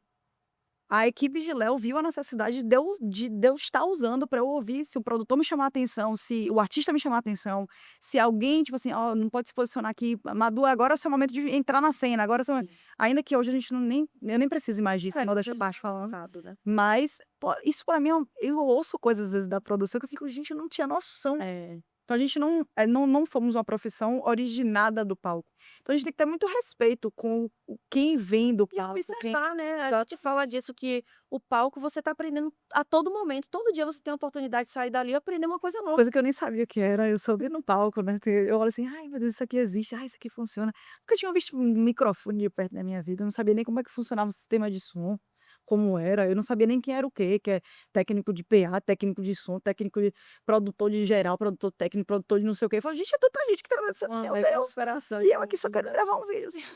S2: A equipe de Léo viu a necessidade de eu estar usando pra eu ouvir, se o produtor me chamar a atenção, se o artista me chamar a atenção, se alguém, tipo assim: "Ó, não pode se posicionar aqui, Madu, agora é o seu momento de entrar na cena, agora é o seu",
S1: Sim.
S2: ainda que hoje a gente não nem eu nem preciso mais disso,
S1: É,
S2: modéstia à
S1: já
S2: parte falando,
S1: passado, né.
S2: mas, pô, isso pra mim eu ouço coisas às vezes da produção que eu fico: "Gente, eu não tinha noção".
S1: É.
S2: Então a gente não fomos uma profissão originada do palco. Então a gente tem que ter muito respeito com quem vem do
S1: E
S2: palco, quem
S1: observar, né, a gente
S2: exato.
S1: fala disso que o palco você tá aprendendo a todo momento, todo dia você tem a oportunidade de sair dali e aprender uma coisa nova.
S2: Coisa que eu nem sabia o que era, eu soube no palco, né, eu olho assim: "Ai meu Deus, isso aqui existe, ai isso aqui funciona". Nunca tinha visto um microfone de perto na minha vida, eu não sabia nem como é que funcionava o sistema de som, como era, eu não sabia nem quem era o quê, que é técnico de PA, técnico de som, técnico de produtor de geral, produtor técnico, produtor de não sei o quê, eu falo: "Gente, é tanta gente que trabalha nisso,
S1: Uma
S2: meu
S1: mega
S2: Deus".
S1: operação
S2: E eu aqui só
S1: envolvida,
S2: quero
S1: né.
S2: gravar um videozinho.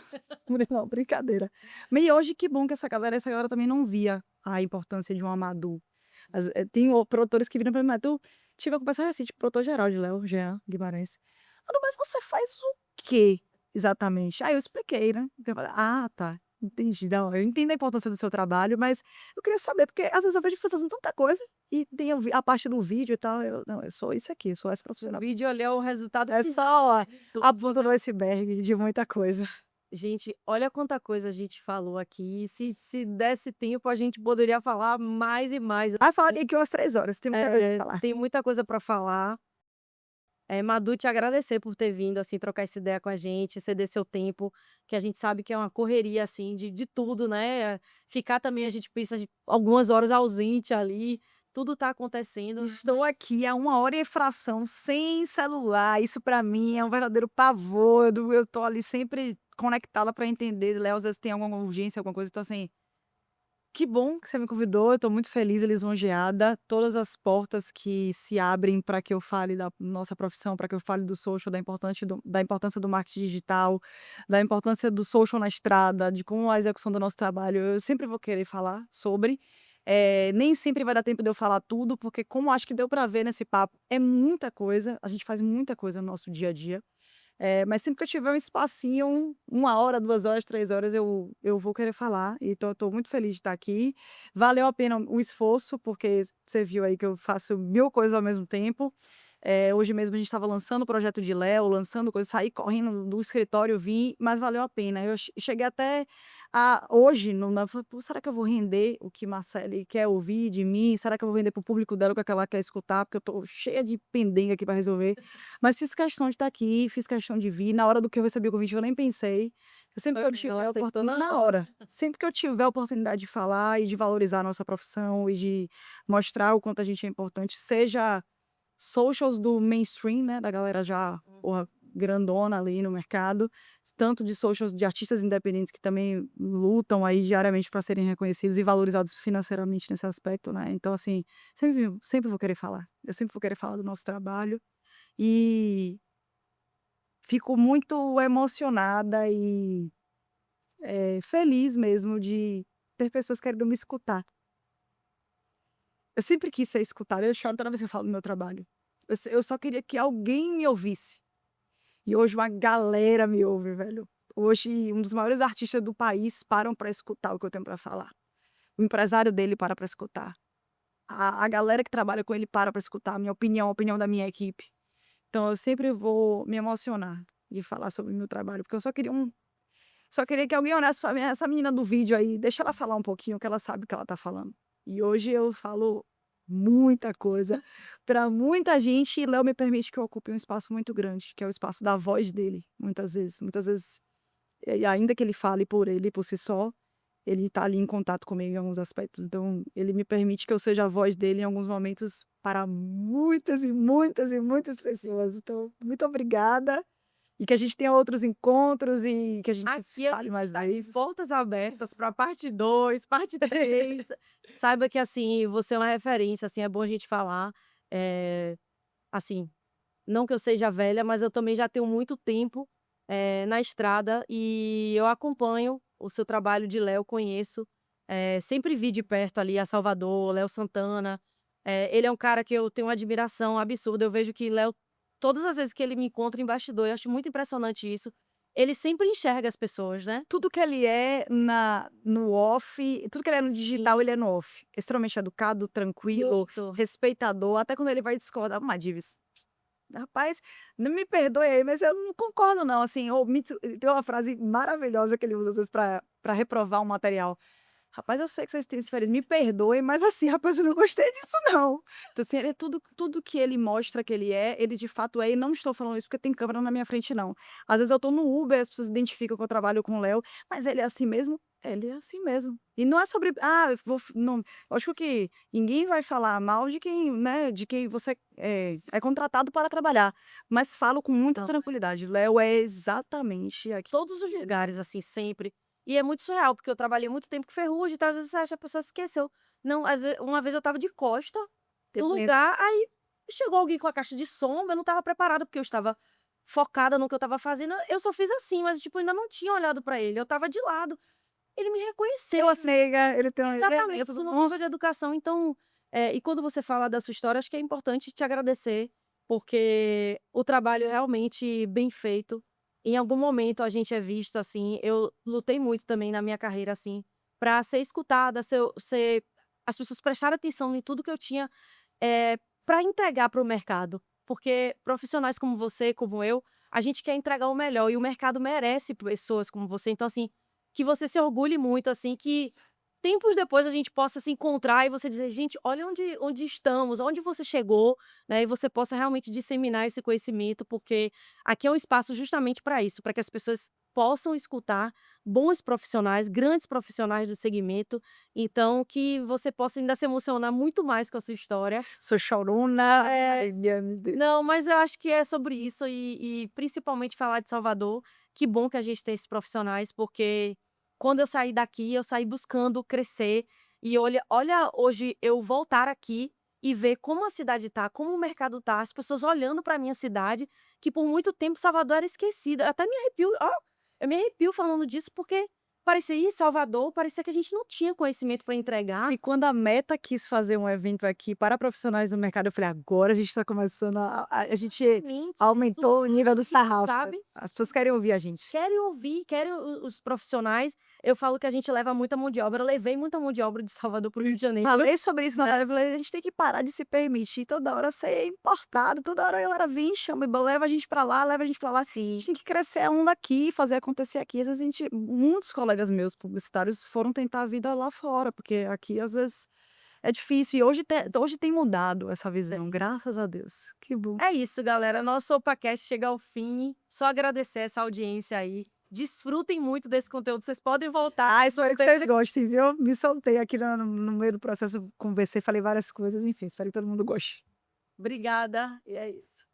S2: Não, brincadeira. Mas e hoje que bom que essa galera também não via a importância de um amador. Tem produtores que viram pra mim: "Madu", tive uma conversa recente com o produtor geral de Léo, Jean Guimarães. "Madu, mas você faz o quê exatamente?". Aí eu expliquei, né. Eu falei: "Ah, tá, entendi, não, eu entendo a importância do seu trabalho, mas eu queria saber", porque às vezes eu vejo você fazendo tanta coisa e tem a parte do vídeo e tal, não, eu sou isso aqui, eu sou essa
S1: O
S2: profissional.
S1: vídeo ali é o resultado
S2: É
S1: final,
S2: só
S1: né, de tudo.
S2: a ponta do iceberg de muita coisa.
S1: Gente, olha quanta coisa a gente falou aqui. Se desse tempo, a gente poderia falar mais e mais.
S2: Ah, falaria aqui umas 3 horas, tem muita coisa pra falar.
S1: Tem muita coisa para falar. Madu, te agradecer por ter vindo, assim, trocar essa ideia com a gente, ceder seu tempo, que a gente sabe que é uma correria, assim, de tudo, né? Ficar também, a gente pensa algumas horas ausente ali, tudo tá acontecendo.
S2: Estou aqui há 1 hora e fração sem celular, isso pra mim é um verdadeiro pavor, eu tô ali sempre conectada pra entender, Léo às vezes tem alguma urgência, alguma coisa, então assim, que bom que você me convidou, eu tô muito feliz e lisonjeada. Todas as portas que se abrem para que eu fale da nossa profissão, para que eu fale do social, da importância do marketing digital, da importância do social na estrada, de como a execução do nosso trabalho, eu sempre vou querer falar sobre. Nem sempre vai dar tempo de eu falar tudo, porque como acho que deu para ver nesse papo, é muita coisa, a gente faz muita coisa no nosso dia a dia. Mas sempre que eu tiver um espacinho, 1 hora, 2 horas, 3 horas, eu vou querer falar, e tô muito feliz de estar aqui. Valeu a pena o esforço, porque você viu aí que eu faço 1000 coisas ao mesmo tempo. Hoje mesmo a gente estava lançando o projeto de Léo, lançando coisas, saí correndo do escritório, vim, mas valeu a pena. Eu cheguei até a hoje, falei: "Pô, será que eu vou render o que Marcele quer ouvir de mim? Será que eu vou render para o público dela o que ela quer escutar?", porque eu tô cheia de pendenga aqui para resolver. Mas fiz questão de estar aqui, fiz questão de vir. Na hora do que eu recebi o convite, eu nem pensei. Sempre que eu tiver
S1: Ela
S2: a
S1: aceitou
S2: oportunidade
S1: na
S2: na
S1: hora.
S2: hora. Sempre que eu tiver a oportunidade de falar e de valorizar a nossa profissão e de mostrar o quanto a gente é importante, seja socials do mainstream, né, da galera já, porra, grandona ali no mercado, tanto de socials de artistas independentes que também lutam aí diariamente para serem reconhecidos e valorizados financeiramente nesse aspecto, né. Então, assim, sempre vou querer falar. Eu sempre vou querer falar do nosso trabalho e fico muito emocionada e, feliz mesmo de ter pessoas querendo me escutar. Eu sempre quis ser escutada, eu choro toda vez que eu falo do meu trabalho. Eu só queria que alguém me ouvisse. E hoje uma galera me ouve, velho. Hoje um dos maiores artistas do país param pra escutar o que eu tenho pra falar. O empresário dele para pra escutar. A galera que trabalha com ele para pra escutar a minha opinião, a opinião da minha equipe. Então eu sempre vou me emocionar de falar sobre o meu trabalho, porque eu só queria que alguém olhasse pra mim: "Essa menina do vídeo aí, deixa ela falar um pouquinho que ela sabe o que ela tá falando". E hoje eu falo muita coisa pra muita gente e Léo me permite que eu ocupe um espaço muito grande, que é o espaço da voz dele, muitas vezes. Muitas vezes, ainda que ele fale por ele, por si só, ele tá ali em contato comigo em alguns aspectos, então ele me permite que eu seja a voz dele em alguns momentos para muitas e muitas e muitas pessoas. Então, muito obrigada e que a gente tenha outros encontros e que a gente se
S1: Aqui a
S2: fale
S1: gente
S2: mais
S1: tá de
S2: vezes.
S1: portas abertas para parte 2, parte 3. Saiba que, assim, você é uma referência, assim, é bom a gente falar. Assim, não que eu seja velha, mas eu também já tenho muito tempo, na estrada e eu acompanho o seu trabalho de Léo, conheço, sempre vi de perto ali a Salvador, Léo Santana. Ele é um cara que eu tenho uma admiração absurda, eu vejo que Léo, todas as vezes que ele me encontra em bastidor, eu acho muito impressionante isso, ele sempre enxerga as pessoas, né.
S2: Tudo que ele é no off, tudo que ele é no
S1: Sim,
S2: digital, ele é no off. Extremamente educado, tranquilo,
S1: muito.
S2: respeitador, até quando ele vai discordar, uma Dives, rapaz, não me perdoe aí, mas eu não concordo não, assim, ou tem uma frase maravilhosa que ele usa às vezes pra reprovar um material. "Rapaz, eu sei que vocês têm diferença, me perdoe, mas assim, rapaz, eu não gostei disso não". Então assim, ele é tudo que ele mostra que ele de fato é, e não estou falando isso porque tem câmera na minha frente não. Às vezes eu tô no Uber, as pessoas identificam que eu trabalho com o Léo, mas ele é assim mesmo? Ele é assim mesmo. E não é sobre, eu vou não, lógico que ninguém vai falar mal de quem, né, de quem você é contratado para trabalhar, mas falo com muita
S1: Não.
S2: tranquilidade, Léo é exatamente aquilo
S1: Todos os
S2: que ele
S1: lugares, assim, sempre. E é muito surreal, porque eu trabalhei muito tempo com ferrugem, então às vezes você acha que a pessoa se esqueceu. Não, uma vez eu estava de costa
S2: eu
S1: no
S2: conheço.
S1: lugar, aí chegou alguém com a caixa de som, eu não estava preparada, porque eu estava focada no que eu estava fazendo, eu só fiz assim, mas, tipo, ainda não tinha olhado pra ele, eu estava de lado. Ele me reconheceu,
S2: Ele
S1: assim,
S2: nega, ele é
S1: exatamente,
S2: neto,
S1: isso no nível de educação. Então, e quando você fala da sua história, acho que é importante te agradecer, porque o trabalho é realmente bem feito. Em algum momento a gente é visto, assim, eu lutei muito também na minha carreira, assim, para ser escutada, ser as pessoas prestarem atenção em tudo que eu tinha, para entregar para o mercado. Porque profissionais como você, como eu, a gente quer entregar o melhor e o mercado merece pessoas como você. Então, assim, que você se orgulhe muito, assim, que tempos depois a gente possa se encontrar e você dizer: "Gente, olha onde estamos, onde você chegou", né, e você possa realmente disseminar esse conhecimento, porque aqui é um espaço justamente para isso, para que as pessoas possam escutar bons profissionais, grandes profissionais do segmento, então que você possa ainda se emocionar muito mais com a sua história.
S2: Sou chorona.
S1: É.
S2: Ai, meu
S1: Não,
S2: Deus.
S1: mas eu acho que é sobre isso e principalmente falar de Salvador. Que bom que a gente tem esses profissionais, porque quando eu saí daqui, eu saí buscando crescer e olha hoje eu voltar aqui e ver como a cidade tá, como o mercado tá, as pessoas olhando pra minha cidade, que por muito tempo Salvador era esquecida. Até me arrepio, ó, eu me arrepio falando disso, porque parecia Salvador, parecia que a gente não tinha conhecimento para entregar.
S2: E quando a Meta quis fazer um evento aqui para profissionais do mercado, eu falei: "Agora a gente está começando a gente
S1: Realmente,
S2: aumentou o nível do sarrafo".
S1: sabe?
S2: As pessoas querem ouvir a gente.
S1: Querem ouvir, querem os profissionais. Eu falo que a gente leva muita mão de obra, levei muita mão de obra de Salvador para o Rio de Janeiro.
S2: Falei sobre isso na live, eu falei: "A gente tem que parar de se permitir toda hora ser importado, toda hora a galera vem, chama e leva a gente pra lá, leva a gente pra lá". A
S1: Sim.
S2: gente tem que crescer um daqui, fazer acontecer aqui. Às vezes a gente muitos colegas meus publicitários foram tentar a vida lá fora, porque aqui às vezes é difícil e hoje tem mudado essa visão, graças a Deus. Que bom.
S1: É isso, galera. Nosso OpaCast chega ao fim. Só agradecer essa audiência aí. Desfrutem muito desse conteúdo. Vocês podem voltar.
S2: Ah, espero que vocês gostem, viu. Me soltei aqui no meio do processo, conversei, falei várias coisas, enfim, espero que todo mundo goste.
S1: Obrigada. E é isso.